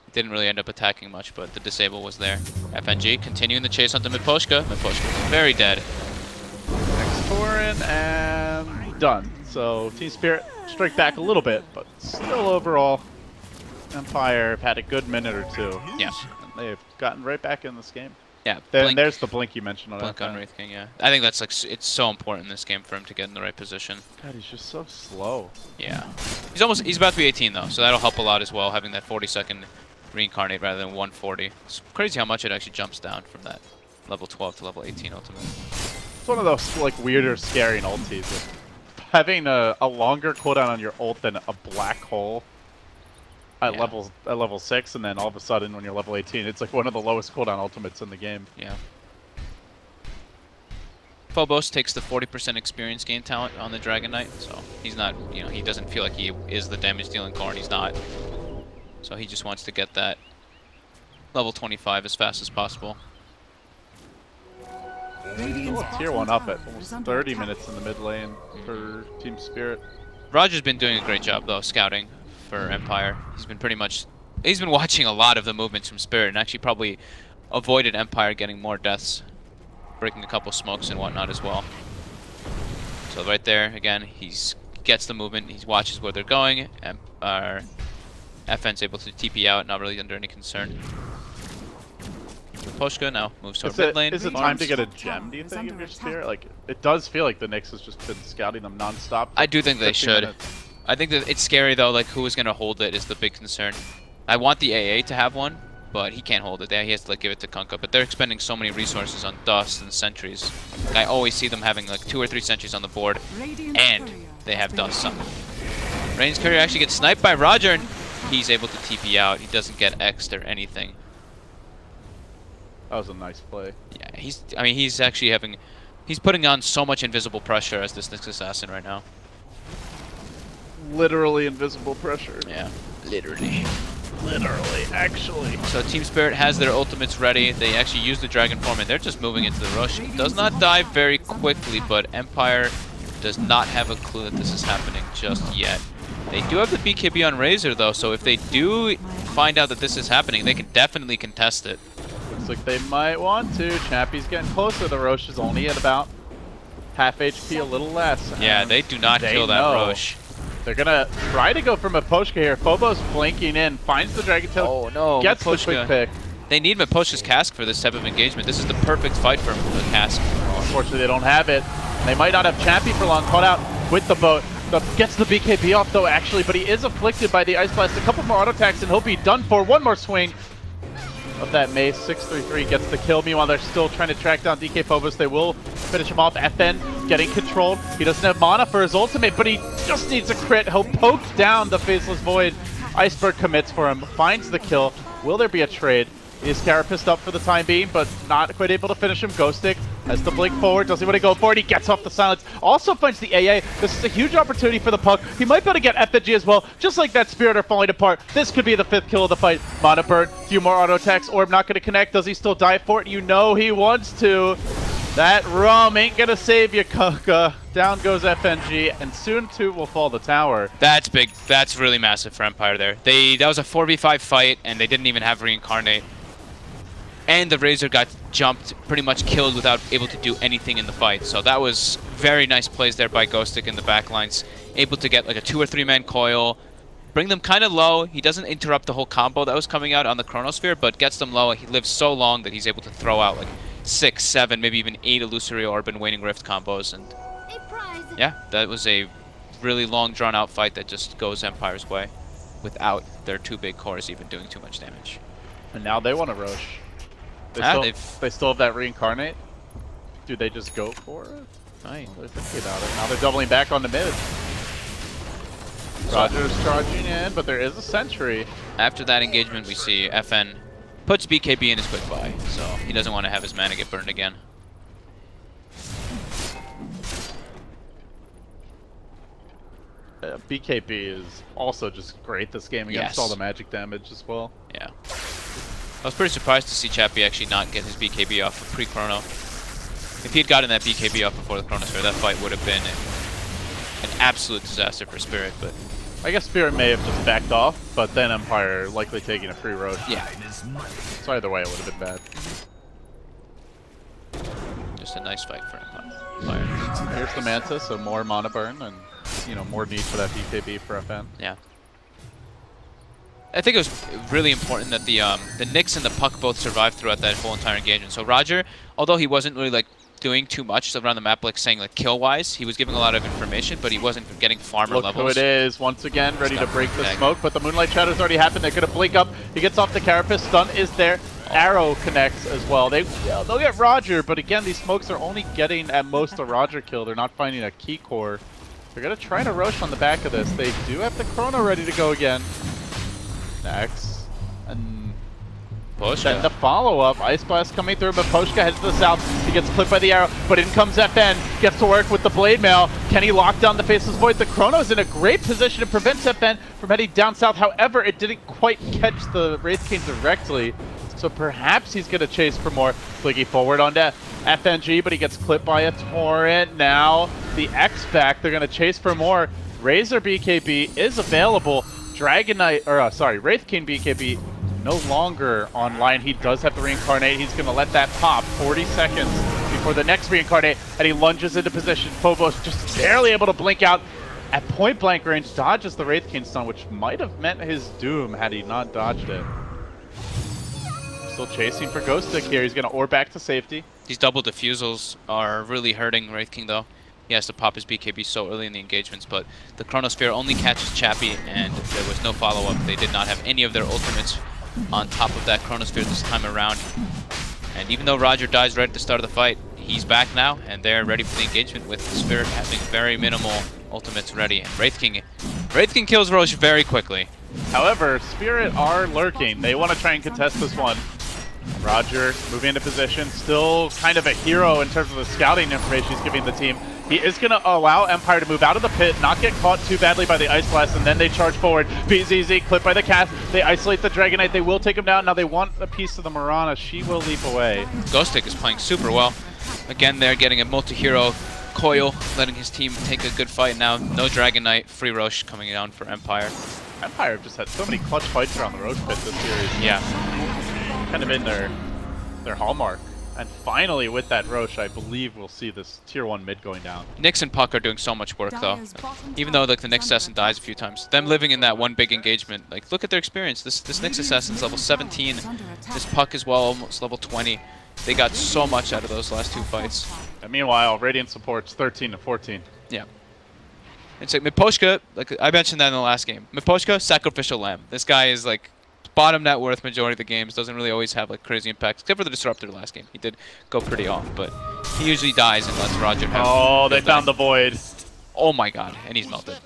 it didn't really end up attacking much, but the disable was there. FNG continuing the chase onto Miposhka. Miposhka was very dead.
Next Torin and done. So Team Spirit strike back a little bit, but still overall, Empire have had a good minute or two.
Yeah.
And they've gotten right back in this game.
Yeah.
Then there's the blink you mentioned on
Blink on Wraith King, yeah. I think that's like it's so important in this game for him to get in the right position.
God, he's just so slow.
Yeah. He's about to be 18 though, so that'll help a lot as well, having that 40-second reincarnate rather than 140. It's crazy how much it actually jumps down from that level 12 to level 18 ultimate.
It's one of those like weirder, scary ultis. Having a longer cooldown on your ult than a black hole at level 6, and then all of a sudden when you're level 18, it's like one of the lowest cooldown ultimates in the game.
Yeah. Phobos takes the 40% experience gain talent on the Dragon Knight, so he's not, you know, he doesn't feel like he is the damage dealing core, and he's not. So he just wants to get that level 25 as fast as possible.
Still a tier 1 up at almost 30 minutes in the mid lane for Team Spirit.
Roger's been doing a great job though, scouting for Empire. He's been watching a lot of the movements from Spirit and actually probably avoided Empire getting more deaths, breaking a couple smokes and whatnot as well. So right there, again, he gets the movement, he watches where they're going, and FN's able to TP out, not really under any concern. Poshka now moves to our mid lane.
Is it time to get a gem, do you think, if you're Spirit? Like, it does feel like the Nyx has just been scouting them non-stop.
I do think they should.
Minutes.
I think that it's scary though, like who is going to hold it is the big concern. I want the AA to have one, but he can't hold it. He has to like give it to Kunkka, but they're expending so many resources on Dust and Sentries. Like, I always see them having like 2 or 3 Sentries on the board, and they have Dust on them. Radiant's Courier actually gets sniped by Roger, and he's able to TP out. He doesn't get X'd or anything.
That was a nice play.
Yeah, he's actually he's putting on so much invisible pressure as this Nyx Assassin right now.
Literally invisible pressure.
Yeah, literally.
Literally, actually.
So Team Spirit has their ultimates ready. They actually use the Dragon Form, and they're just moving into the rush. It does not die very quickly, but Empire does not have a clue that this is happening just yet. They do have the BKB on Razor, though, so if they do find out that this is happening, they can definitely contest it.
Looks like they might want to. Chappie's getting closer. The Roche is only at about half HP, a little less.
Yeah, they do not kill that Roche.
They're gonna try to go from a Miposhka here. Phobos flanking in, finds the Dragon Tail,
oh, no,
gets
Miposhka.
the quick pick.
They need Miposhka's cask for this type of engagement. This is the perfect fight for a cask.
Unfortunately, they don't have it. They might not have Chappie for long. Caught out with the boat. Gets the BKB off though, actually, but he is afflicted by the Ice Blast. A couple more auto attacks and he'll be done for. One more swing of that mace. 633 gets the kill. Meanwhile, they're still trying to track down DK Phobos. They will finish him off. FN getting controlled. He doesn't have mana for his ultimate, but he just needs a crit. He'll poke down the Faceless Void. Iceberg commits for him, finds the kill. Will there be a trade? Is Carapace up for the time being, but not quite able to finish him. Ghostic has the blink forward, doesn't want to go for it. He gets off the silence. Also finds the AA. This is a huge opportunity for the puck. He might be able to get FNG as well. Just like that, Spirit are falling apart. This could be the 5th kill of the fight. Mana burn, few more auto attacks. Orb not going to connect. Does he still die for it? You know he wants to. That rum ain't going to save you, Kunkka. Down goes FNG, and soon too will fall the tower.
That's big. That's really massive for Empire there. That was a 4v5 fight, and they didn't even have Reincarnate. And the Razor got jumped, pretty much killed without able to do anything in the fight. So that was very nice plays there by Ghostic in the backlines. Able to get like a 2 or 3 man coil, bring them kind of low. He doesn't interrupt the whole combo that was coming out on the Chronosphere, but gets them low. He lives so long that he's able to throw out like 6, 7, maybe even 8 Illusory Orb and Waning Rift combos. And yeah, that was a really long drawn out fight that just goes Empire's way without their 2 big cores even doing too much damage.
And now they want to rush. They still have that Reincarnate. Do they just go for it?
Right.
They're thinking about it. Now they're doubling back on the mid. Roger's charging in, but there is a sentry.
After that engagement, we see FN puts BKB in his quick buy, so he doesn't want to have his mana get burned again.
BKB is also just great this game against all the magic damage as well.
Yeah. I was pretty surprised to see Chappie actually not get his BKB off of pre-chrono. If he had gotten that BKB off before the Chronosphere, that fight would have been an absolute disaster for Spirit, but...
I guess Spirit may have just backed off, but then Empire likely taking a free road.
Yeah.
So either way, it would have been bad.
Just a nice fight for Empire.
Here's the Manta, so more mana burn and, you know, more need for that BKB for FN.
Yeah. I think it was really important that the Nyx and the Puck both survived throughout that whole entire engagement. So Roger, although he wasn't really like doing too much around the map, like saying like kill-wise, he was giving a lot of information, but he wasn't getting farmer levels.
Look who it is, once again, ready to break the smoke, but the Moonlight Shadow's already happened. They're going to blink up. He gets off the Carapace. Stun is there. Arrow connects as well. They'll get Roger, but again, these smokes are only getting at most a Roger kill. They're not finding a key core. They're going to try to Roche on the back of this. They do have the Chrono ready to go again. Next. And
Poshka.
then the follow-up. Ice Blast coming through, but Poshka heads to the south. He gets clipped by the arrow, but in comes FN. Gets to work with the Blade Mail. Can he lock down the Faceless Void? The Chrono's in a great position to prevent FN from heading down south. However, it didn't quite catch the Wraith King directly. So perhaps he's going to chase for more. Fliggy forward onto FNG, but he gets clipped by a Torrent. Now the X back. They're going to chase for more. Razor BKB is available. Dragon Knight, or sorry, Wraith King BKB no longer online. He does have the Reincarnate. He's going to let that pop 40 seconds before the next Reincarnate, and he lunges into position. Phobos just barely able to blink out at point blank range, dodges the Wraith King stun, which might have meant his doom had he not dodged it. Still chasing for Ghost Stick here. He's going to ore back to safety.
These double diffusals are really hurting Wraith King, though. He has to pop his BKB so early in the engagements, but the Chronosphere only catches Chappie, and there was no follow-up. They did not have any of their ultimates on top of that Chronosphere this time around. And even though Roger dies right at the start of the fight, he's back now, and they're ready for the engagement with Spirit having very minimal ultimates ready. And Wraith King kills Roche very quickly.
However, Spirit are lurking. They want to try and contest this one. Roger moving into position, still kind of a hero in terms of the scouting information he's giving the team. He is going to allow Empire to move out of the pit, not get caught too badly by the Ice Blast, and then they charge forward. BZZ clipped by the cast. They isolate the Dragonite. They will take him down. Now they want a piece of the Mirana. She will leap away.
Ghost Stick is playing super well. Again, they're getting a multi-hero coil, letting his team take a good fight now. No Dragon Knight, free Roche coming down for Empire.
Empire have just had so many clutch fights around the Roche pit this series.
Yeah.
Kind of in their hallmark. And finally, with that Roche, I believe we'll see this tier 1 mid going down.
Nyx and Puck are doing so much work, though. Even though like the Nyx assassin dies a few times, them living in that one big engagement, like look at their experience. This Nyx assassin's level 17. This Puck as well, almost level 20. They got so much out of those last two fights.
And meanwhile, Radiant supports 13 to 14.
Yeah. It's like Miposhka, like I mentioned that in the last game. Miposhka, sacrificial lamb. This guy is like bottom net worth majority of the games, doesn't really always have like crazy impacts, except for the Disruptor last game. He did go pretty off, but he usually dies and lets Roger have.
Oh, they found the Void.
Oh my god, and he's melted.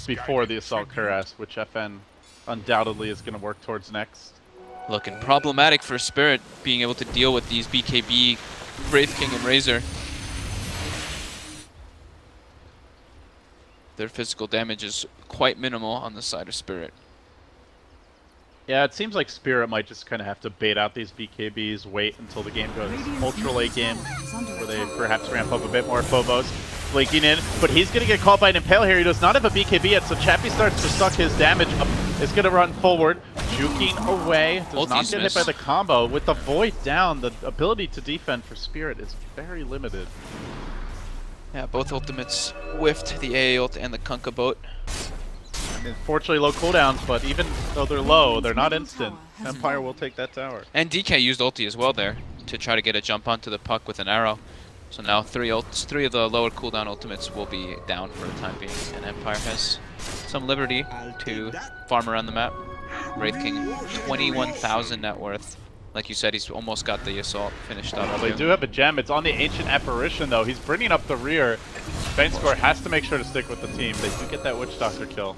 Before the Assault Cuirass, which FN undoubtedly is going to work towards next.
Looking problematic for Spirit, being able to deal with these BKB, Wraith King and Razor. Their physical damage is quite minimal on the side of Spirit.
Yeah, it seems like Spirit might just kind of have to bait out these BKBs, wait until the game goes ultra late game, where they perhaps ramp up a bit more. Phobos blinking in, but he's going to get caught by an Impale here. He does not have a BKB yet, so Chappie starts to suck his damage up. Is going to run forward, juking away. Does not get hit by the combo. With the Void down, the ability to defend for Spirit is very limited.
Yeah, both ultimates whiffed, the AA ult and the Kunkka boat.
Unfortunately, low cooldowns, but even though they're low, they're not instant. Empire will take that tower.
And DK used ulti as well there to try to get a jump onto the Puck with an arrow. So now three of the lower cooldown ultimates will be down for the time being, and Empire has some liberty to farm around the map. Wraith King, 21,000 net worth. Like you said, he's almost got the assault finished up.
Well, they do have a gem. It's on the Ancient Apparition, though. He's bringing up the rear. Vaynescore has to make sure to stick with the team. They do get that Witch Doctor kill.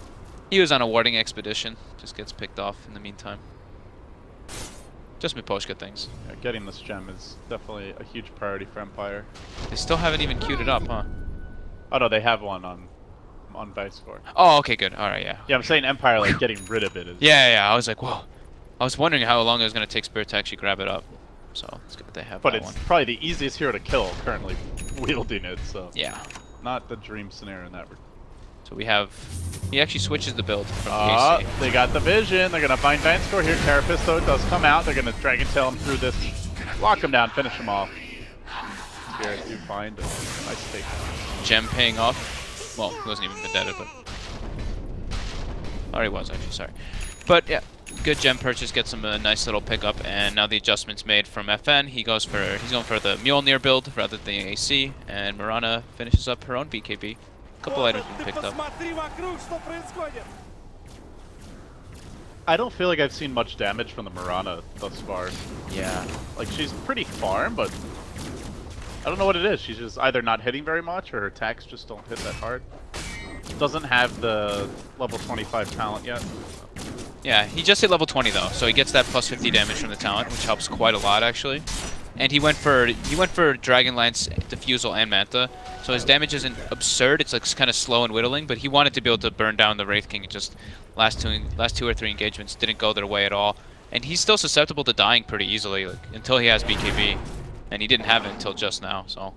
He was on a warding expedition. Just gets picked off in the meantime. Just Miposhka things.
Yeah, getting this gem is definitely a huge priority for Empire.
They still haven't even queued it up, huh?
Oh no, they have one on Vaynescore.
Oh, okay, good. All right, yeah.
Yeah, I'm saying Empire, like, getting rid of it is...
Yeah, I was like, whoa. I was wondering how long it was going to take Spirit to actually grab it up. So it's good that they have
But
that
it's
one.
probably the easiest hero to kill currently wielding it, so.
Yeah.
Not the dream scenario in that regard.
So we have... He actually switches the build from the AC.
They got the vision. They're going to find Giant Score here. Carapace, though, does come out. They're going to Dragon Tail him through this. Lock him down. Finish him off. Spirit do find a nice take.
Gem paying off. Well, he wasn't even vendetta, but... Or he was, actually, sorry. But, yeah. Good gem purchase, gets him a nice little pickup, and now the adjustments made from FN. He's going for the Mjolnir build rather than the AC, and Mirana finishes up her own BKB. A couple items been picked up.
I don't feel like I've seen much damage from the Mirana thus far.
Yeah.
Like, she's pretty farm, but I don't know what it is. She's just either not hitting very much, or her attacks just don't hit that hard. Doesn't have the level 25 talent yet.
Yeah, he just hit level 20 though, so he gets that plus 50 damage from the talent, which helps quite a lot actually. And he went for Dragonlance, Diffusal, and Manta, so his damage isn't absurd. It's like kind of slow and whittling, but he wanted to be able to burn down the Wraith King. It just last two or three engagements didn't go their way at all, and he's still susceptible to dying pretty easily, like, until he has BKB, and he didn't have it until just now. So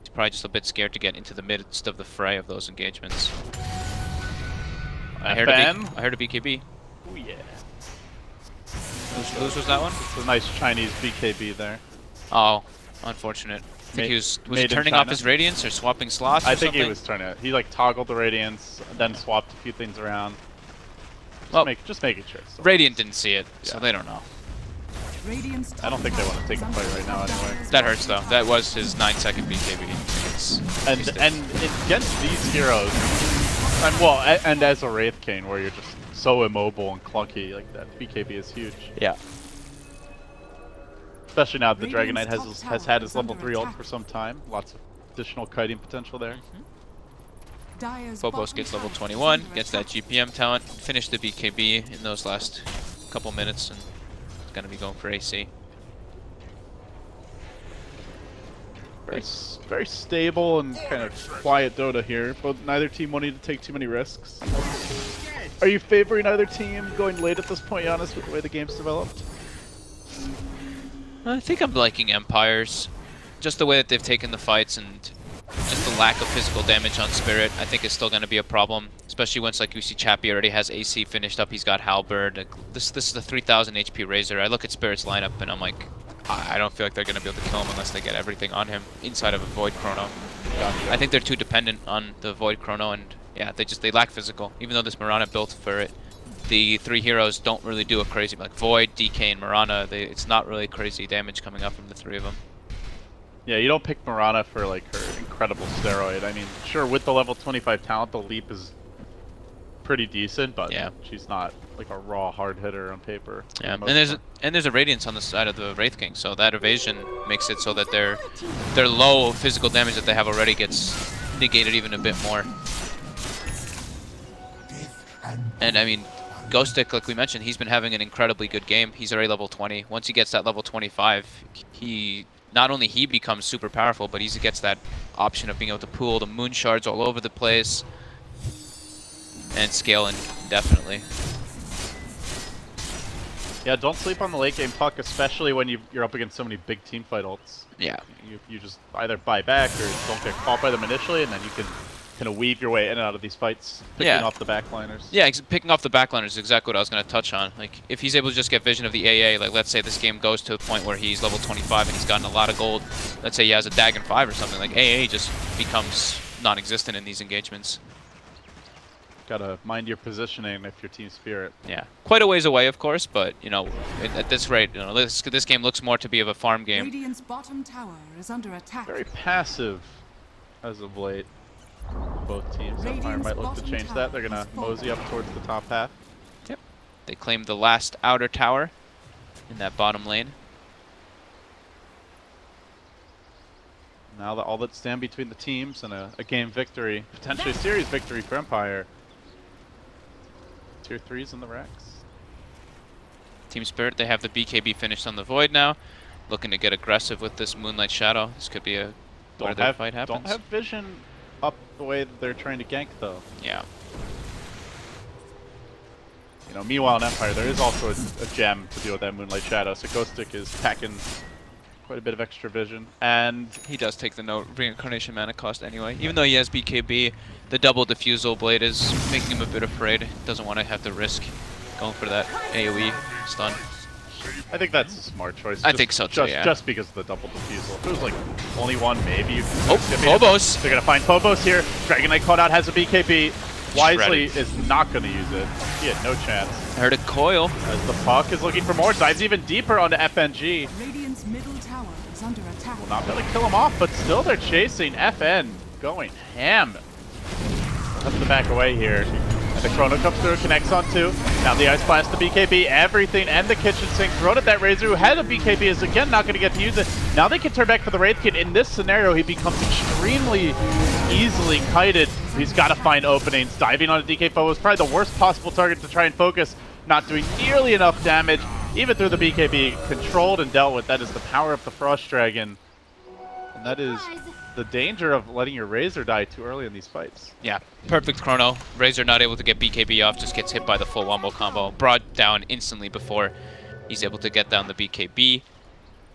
he's probably just a bit scared to get into the midst of the fray of those engagements. I heard a BKB.
Oh yeah.
Whose was that one?
It's a nice Chinese BKB there.
Oh, unfortunate. I think he was he turning off his Radiance or swapping slots or
think
something?
he was turning it. He like toggled the Radiance, then swapped a few things around. Just making sure. So.
Radiant didn't see it, so they don't know.
I don't think they want to take a fight right now anyway.
That hurts though. That was his 9-second BKB.
And against these heroes, and as a Wraith King where you're just so immobile and clunky, like that BKB is huge.
Yeah.
Especially now that the Dragon Knight has had his level 3 ult for some time. Lots of additional kiting potential there.
Phobos gets level 21, gets that GPM talent, finished the BKB in those last couple minutes, and it's going to be going for AC.
Very stable and kind of quiet Dota here, but neither team wanting to take too many risks. Are you favoring either team going late at this point, Giannis, with the way the game's developed?
I think I'm liking Empires. Just the way that they've taken the fights and just the lack of physical damage on Spirit, I think is still going to be a problem. Especially once, like, you see Chappie already has AC finished up, he's got Halberd. Like, this is the 3000 HP Razor. I look at Spirit's lineup and I'm like, I don't feel like they're going to be able to kill him unless they get everything on him inside of a Void Chrono. I think they're too dependent on the Void Chrono, and yeah, they lack physical. Even though this Mirana built for it, the three heroes don't really do a crazy, like Void, DK, and Mirana, it's not really crazy damage coming up from the three of them.
Yeah, you don't pick Mirana for like her incredible steroid. I mean, sure, with the level 25 talent, the leap is pretty decent, but
yeah,
she's not like a raw hard hitter on paper.
Yeah, and there's a Radiance on the side of the Wraith King, so that evasion makes it so that their low physical damage that they have already gets negated even a bit more. And I mean, Ghostic, like we mentioned, he's been having an incredibly good game. He's already level 20. Once he gets that level 25, not only he becomes super powerful, but he gets that option of being able to pool the moon shards all over the place and scale indefinitely.
Yeah, don't sleep on the late game puck, especially when you're up against so many big team fight ults.
Yeah.
You just either buy back or don't get caught by them initially, and then you can kind of weave your way in and out of these fights, picking off the backliners.
Yeah, picking off the backliners is exactly what I was going to touch on. Like, if he's able to just get vision of the AA, like let's say this game goes to a point where he's level 25 and he's gotten a lot of gold. Let's say he has a Dagon 5 or something, like AA just becomes non-existent in these engagements.
Gotta mind your positioning if you're Team Spirit.
Yeah, quite a ways away, of course, but you know, at this rate, you know, this game looks more to be of a farm game.
Radiant's bottom tower is under attack.
Very passive as of late. Both teams. Empire might look to change that. They're gonna mosey up towards the top half.
Yep. They claim the last outer tower in that bottom lane.
Now that all that stand between the teams and a game victory, potentially a series victory for Empire. Tier 3s in the racks.
Team Spirit, they have the BKB finished on the Void now. Looking to get aggressive with this Moonlight Shadow. This could be where their fight happens.
Don't have vision up the way that they're trying to gank, though.
Yeah.
You know, meanwhile in Empire, there is also a gem to deal with that Moonlight Shadow, so Ghostic is packing quite a bit of extra vision. And
he does take the no reincarnation mana cost anyway. Even though he has BKB, the double diffusal blade is making him a bit afraid. Doesn't want to have to risk going for that AoE stun.
I think that's a smart choice.
I think so too,
just because of the double diffusal. If it was like only one, maybe you could.
Oh, Phobos!
They're gonna find Phobos here. Dragon Knight caught out, has a BKB. Wisely
Shredded.
is not gonna use it. He had no chance.
I heard a coil.
As the puck is looking for more, dives even deeper onto FNG.
Radiant's middle tower is under attack.
Will not be able to kill him off, but still they're chasing. FN going ham. Have to back away here. And the Chrono comes through, connects on two. Now the Ice Blast, the BKB, everything, and the Kitchen Sink thrown at that Razor, who had a BKB, is again not going to get to use it. Now they can turn back for the Wraith Kid. In this scenario, he becomes extremely easily kited. He's got to find openings. Diving on a DK Phobos, probably the worst possible target to try and focus. Not doing nearly enough damage, even through the BKB. Controlled and dealt with. That is the power of the Frost Dragon. And that is the danger of letting your Razor die too early in these fights.
Yeah, perfect Chrono. Razor not able to get BKB off, just gets hit by the full wombo combo. Brought down instantly before he's able to get down the BKB.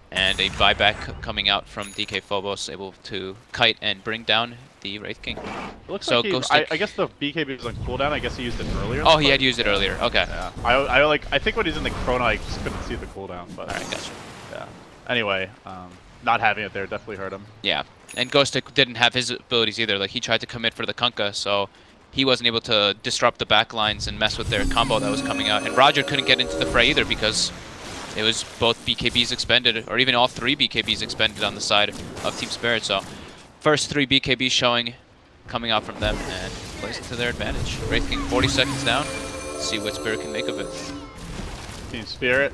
And a buyback coming out from DK Phobos, able to kite and bring down the Wraith King.
It looks
so
like I guess the BKB was on cooldown. I guess he used it earlier.
Oh, he had used it earlier. Okay.
Yeah. I think when he's in the Chrono, I just couldn't see the cooldown. But
Alright, gotcha.
Yeah. Anyway, not having it there definitely hurt him.
Yeah, and Ghostic didn't have his abilities either. Like, he tried to commit for the Kunkka, so he wasn't able to disrupt the backlines and mess with their combo that was coming out. And Roger couldn't get into the fray either because it was both BKBs expended, or even all three BKBs expended on the side of Team Spirit. So first three BKBs showing, coming out from them, and plays it to their advantage. Wraith King 40 seconds down. Let's see what Spirit can make of it.
Team Spirit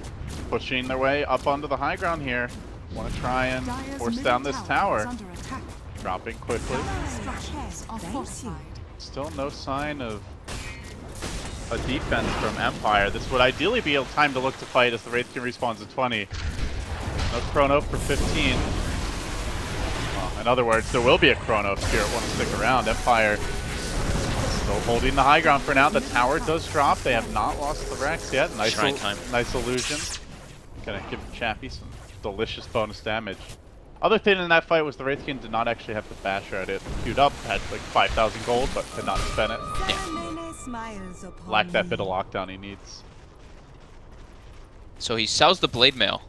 pushing their way up onto the high ground here. Want to try and force down this tower. Dropping quickly. Still no sign of a defense from Empire. This would ideally be a time to look to fight as the Wraith King respawns at 20. No Chrono for 15. Well, in other words, there will be a Chrono if Spirit want to stick around. Empire still holding the high ground for now. The tower does drop. They have not lost the Rex yet. Nice illusion. Gonna give Chappie some delicious bonus damage. Other thing in that fight was the Wraith King did not actually have the Basher at it. Queued up, had like 5,000 gold, but could not spend it.
Yeah.
Lacked that bit of lockdown he needs.
So he sells the Blade Mail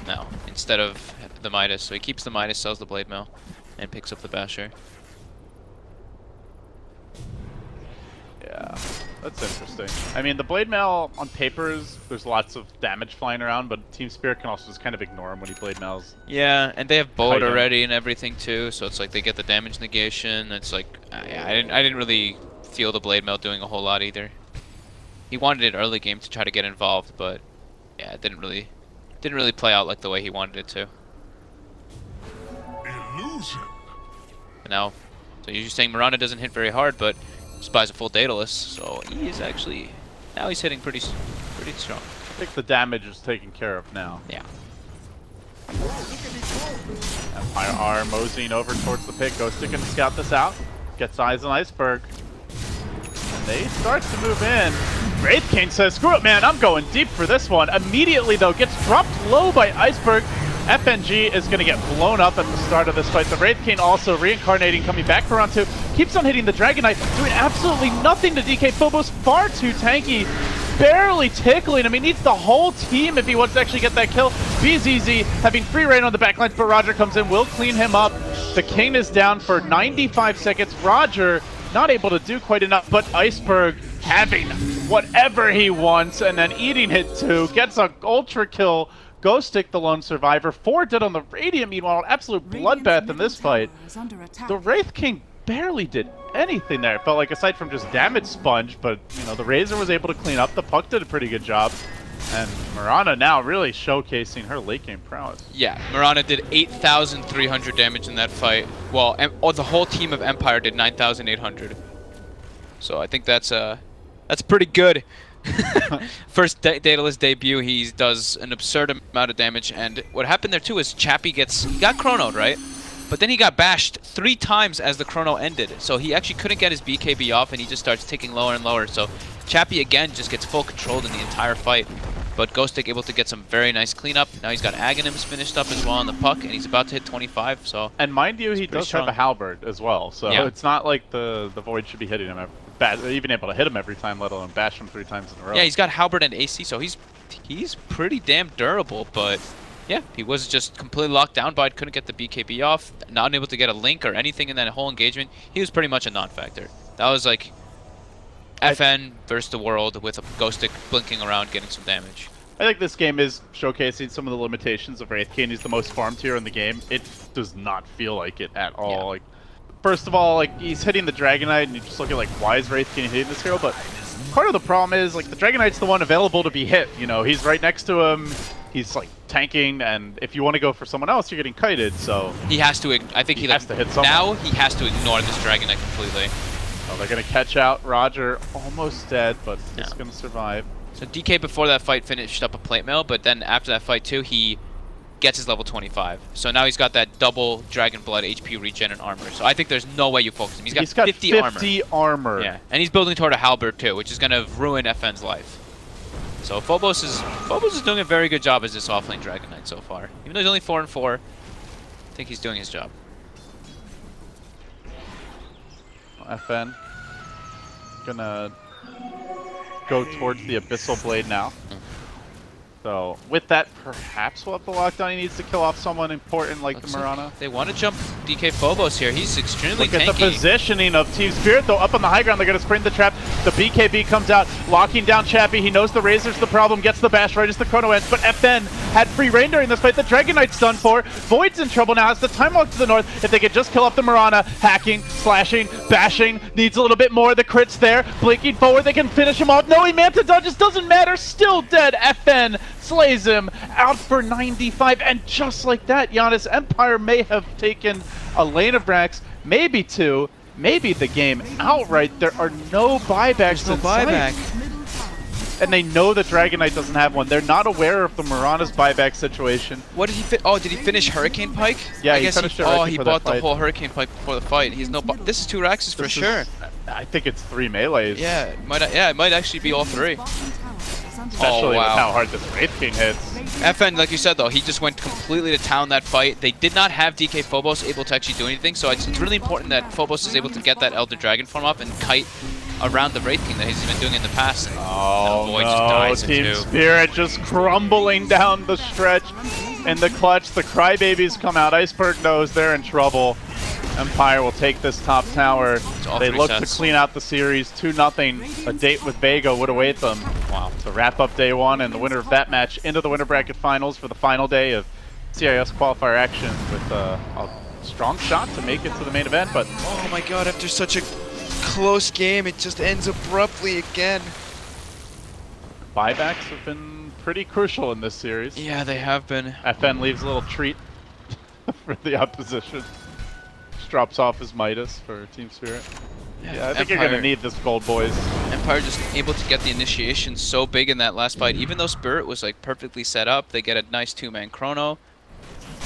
now instead of the Midas. So he keeps the Midas, sells the Blade Mail, and picks up the Basher.
Yeah, that's interesting. I mean, the Blade Mail on papers, there's lots of damage flying around, but Team Spirit can also just kind of ignore him when he Blade Mails.
Yeah, and they have Bullet already and everything too, so it's like they get the damage negation. It's like, yeah, I didn't really feel the Blade Mail doing a whole lot either. He wanted it early game to try to get involved, but yeah, it didn't really play out like the way he wanted it to.
Illusion.
But now, so you're saying Miranda doesn't hit very hard, but just buys a full Daedalus, so he is actually, now he's hitting pretty strong.
I think the damage is taken care of now.
Yeah.
Empire are moseying over towards the pit. Ghostic can scout this out. Gets eyes on Iceberg. And they start to move in. Wraith King says, screw it, man, I'm going deep for this one. Immediately, though, gets dropped low by Iceberg. FNG is going to get blown up at the start of this fight. The Wraith King also reincarnating, coming back for round 2. Keeps on hitting the Dragon Knight, doing absolutely nothing to DK Phobos. Far too tanky. Barely tickling him. He needs the whole team if he wants to actually get that kill. BZZ having free reign on the backlines, but Roger comes in, will clean him up. The King is down for 95 seconds. Roger not able to do quite enough, but Iceberg having whatever he wants and then eating it too. Gets a ultra kill. Ghostic, the lone survivor. 4 dead on the Radiant, meanwhile. An absolute bloodbath in this fight. The Wraith King barely did anything there. It felt like, aside from just damage sponge, but, you know, the Razor was able to clean up. The Puck did a pretty good job. And Miranda now really showcasing her late game prowess.
Yeah, Miranda did 8,300 damage in that fight. Well, the whole team of Empire did 9,800. So I think that's pretty good. First Daedalus debut, he does an absurd amount of damage, and what happened there too is Chappie he got chronoed, right? But then he got bashed 3 times as the chrono ended, so he actually couldn't get his BKB off, and he just starts ticking lower and lower. So Chappie again just gets full control in the entire fight. But Ghostic able to get some very nice cleanup. Now he's got Aghanims finished up as well on the puck, and he's about to hit 25. So
and mind you, he does
strong.
have a halberd as well, so
Yeah.
it's not like the Void should be hitting him, even able to hit him every time, let alone bash him 3 times in a row.
yeah, he's got halberd and AC, so he's pretty damn durable. But yeah, he was just completely locked down by it. Couldn't get the BKB off. Not able to get a link or anything in that whole engagement. He was pretty much a non-factor. That was like FN versus the world with a Ghostic blinking around getting some damage.
I think this game is showcasing some of the limitations of Wraith King. He's the most farmed tier in the game. It does not feel like it at all.
Yeah.
Like, first of all, like he's hitting the Dragonite, and you just look at like, why is Wraith King hitting this hero? But part of the problem is like the Dragonite's the one available to be hit. You know, he's right next to him. He's like tanking, and if you want to go for someone else, you're getting kited. So
he has to. I think he
has to hit someone.
Now he has to ignore this Dragonite completely.
Oh, they're gonna catch out Roger, almost dead, but he's gonna survive.
So DK before that fight finished up a plate mail, but then after that fight too, he gets his level 25. So now he's got that double Dragon Blood HP regen and armor. So I think there's no way you focus him. He's got 50
armor.
Yeah, and he's building toward a halberd too, which is gonna ruin FN's life. So Phobos is doing a very good job as this offlane Dragonite so far. Even though he's only 4 and 4, I think he's doing his job.
FN gonna go towards the Abyssal Blade now. So with that, perhaps we'll have the lockdown. He needs to kill off someone important like the Mirana.
Like they want to jump DK Phobos here. He's extremely tanky.
Look at the positioning of Team Spirit, though. Up on the high ground, they're going to spring the trap. The BKB comes out, locking down Chappie. He knows the Razor's the problem, gets the bash right as the Chrono ends, but FN had free reign during this fight. The Dragonite's done for. Void's in trouble now. Has the time walk to the north. If they could just kill off the Mirana, hacking, slashing, bashing, needs a little bit more. The crit's there, blinking forward. They can finish him off. No, he Manta dodges, doesn't matter. Still dead. FN slays him out for 95, and just like that, Giannis, Empire may have taken a lane of Brax, maybe 2, maybe the game outright. There are no buybacks.
No buyback.
And they know the Dragonite doesn't have one. They're not aware of the Mirana's buyback situation.
What did he fit? Oh, did he finish Hurricane Pike?
Yeah,
I guess
finished Hurricane
he
for
bought
that
the
fight.
whole Hurricane Pike before the fight. He's no. This is 2 Raxes for sure.
I think it's 3 melees.
Yeah, it might actually be all 3.
Especially
wow.
with how hard this Wraith King hits.
FN, like you said though, he just went completely to town that fight. They did not have DK Phobos able to actually do anything, so it's really important that Phobos is able to get that Elder Dragon form up and kite around the Wraith King that he's been doing in the past. And
oh
Void
no,
just dies
Team
in 2.
Spirit just crumbling down the stretch. In the clutch, the Crybabies come out. Iceberg knows they're in trouble. Empire will take this top tower. They look to clean out the series 2-0. A date with Vega would await them. Wow. To wrap up day 1 and the winner of that match into the winner bracket finals for the final day of CIS Qualifier action with a strong shot to make it to the main event. But
oh my god, after such a close game, it just ends abruptly again.
buybacks have been pretty crucial in this series.
Yeah, they have been.
FN leaves a little treat for the opposition. Just drops off his Midas for Team Spirit. Yeah, I think you're going to need this gold, boys.
Empire just able to get the initiation so big in that last fight. Even though Spirit was like perfectly set up, they get a nice 2-man chrono.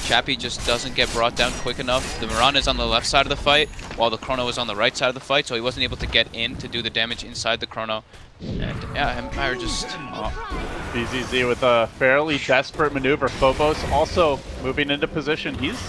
Chappie just doesn't get brought down quick enough. The Mirana is on the left side of the fight, while the chrono is on the right side of the fight, so he wasn't able to get in to do the damage inside the chrono. And yeah, Empire just...
BZZ with a fairly desperate maneuver. Phobos also moving into position. He's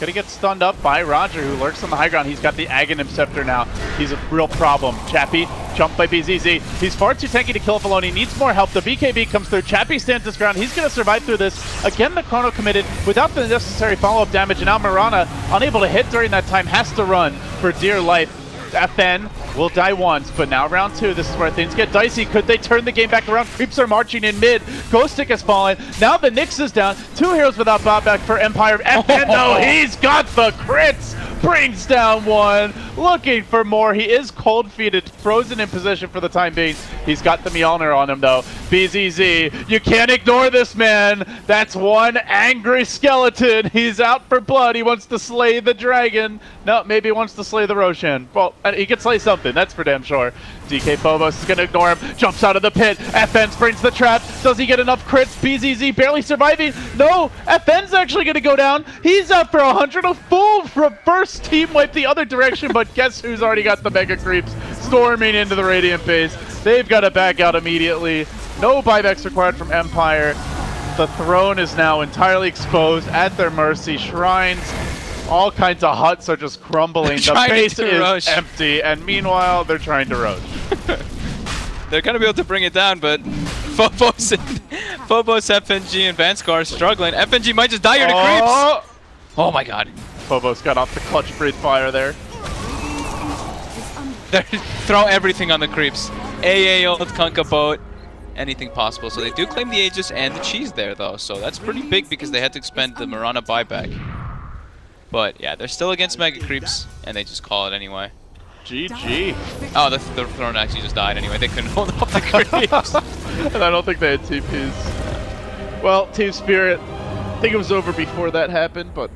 going to get stunned up by Roger, who lurks on the high ground. He's got the Aghanim Scepter now. He's a real problem. Chappie, jumped by BZZ. He's far too tanky to kill if alone. He needs more help. The BKB comes through. Chappie stands his ground. He's going to survive through this. Again, the chrono committed without the necessary follow-up damage. And now Mirana, unable to hit during that time, has to run for dear life. FN will die once, but now round 2, this is where things get dicey. Could they turn the game back around? Creeps are marching in mid. Ghostic has fallen. Now the Nyx is down. 2 heroes without buyback for Empire. FN, though, he's got the crits. Brings down 1. Looking for more. He is cold-feeted, frozen in position for the time being. He's got the Mjolnir on him, though. BZZ, you can't ignore this man. That's one angry skeleton. He's out for blood. He wants to slay the dragon. No, maybe he wants to slay the Roshan. Well, he can slay something. That's for damn sure. DK Phobos is going to ignore him. Jumps out of the pit. FN springs the trap. Does he get enough crits? BZZ barely surviving. No, FN's actually going to go down. He's up for 100. A full reverse reverse team wipe the other direction, but guess who's already got the Mega Creeps storming into the Radiant base? They've got to back out immediately. No buybacks required from Empire. The throne is now entirely exposed, at their mercy. Shrines, all kinds of huts are just crumbling. The base is empty, and meanwhile, they're trying to roach.
They're going to be able to bring it down, but Phobos, FNG, and Vanskar are struggling. FNG might just die here to creeps. Oh my god.
Phobos got off the clutch breathe fire there.
Throw everything on the creeps. AA ult, Kunkka boat, anything possible. So they do claim the Aegis and the cheese there, though. So that's pretty big because they had to expend the Mirana buyback. But yeah, they're still against Mega Creeps, and they just call it anyway.
GG.
Oh, the throne actually just died anyway. They couldn't hold off the creeps.
And I don't think they had TPs. Well, Team Spirit, I think it was over before that happened, but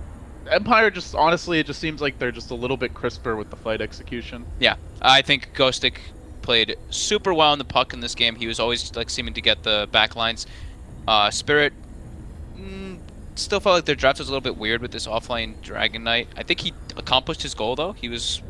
Empire just, honestly, it just seems like they're just a little bit crisper with the fight execution.
Yeah, I think Ghostic played super well in the puck in this game. He was always like seeming to get the back lines. Spirit still felt like their draft was a little bit weird with this offline Dragon Knight. I think he accomplished his goal though. He was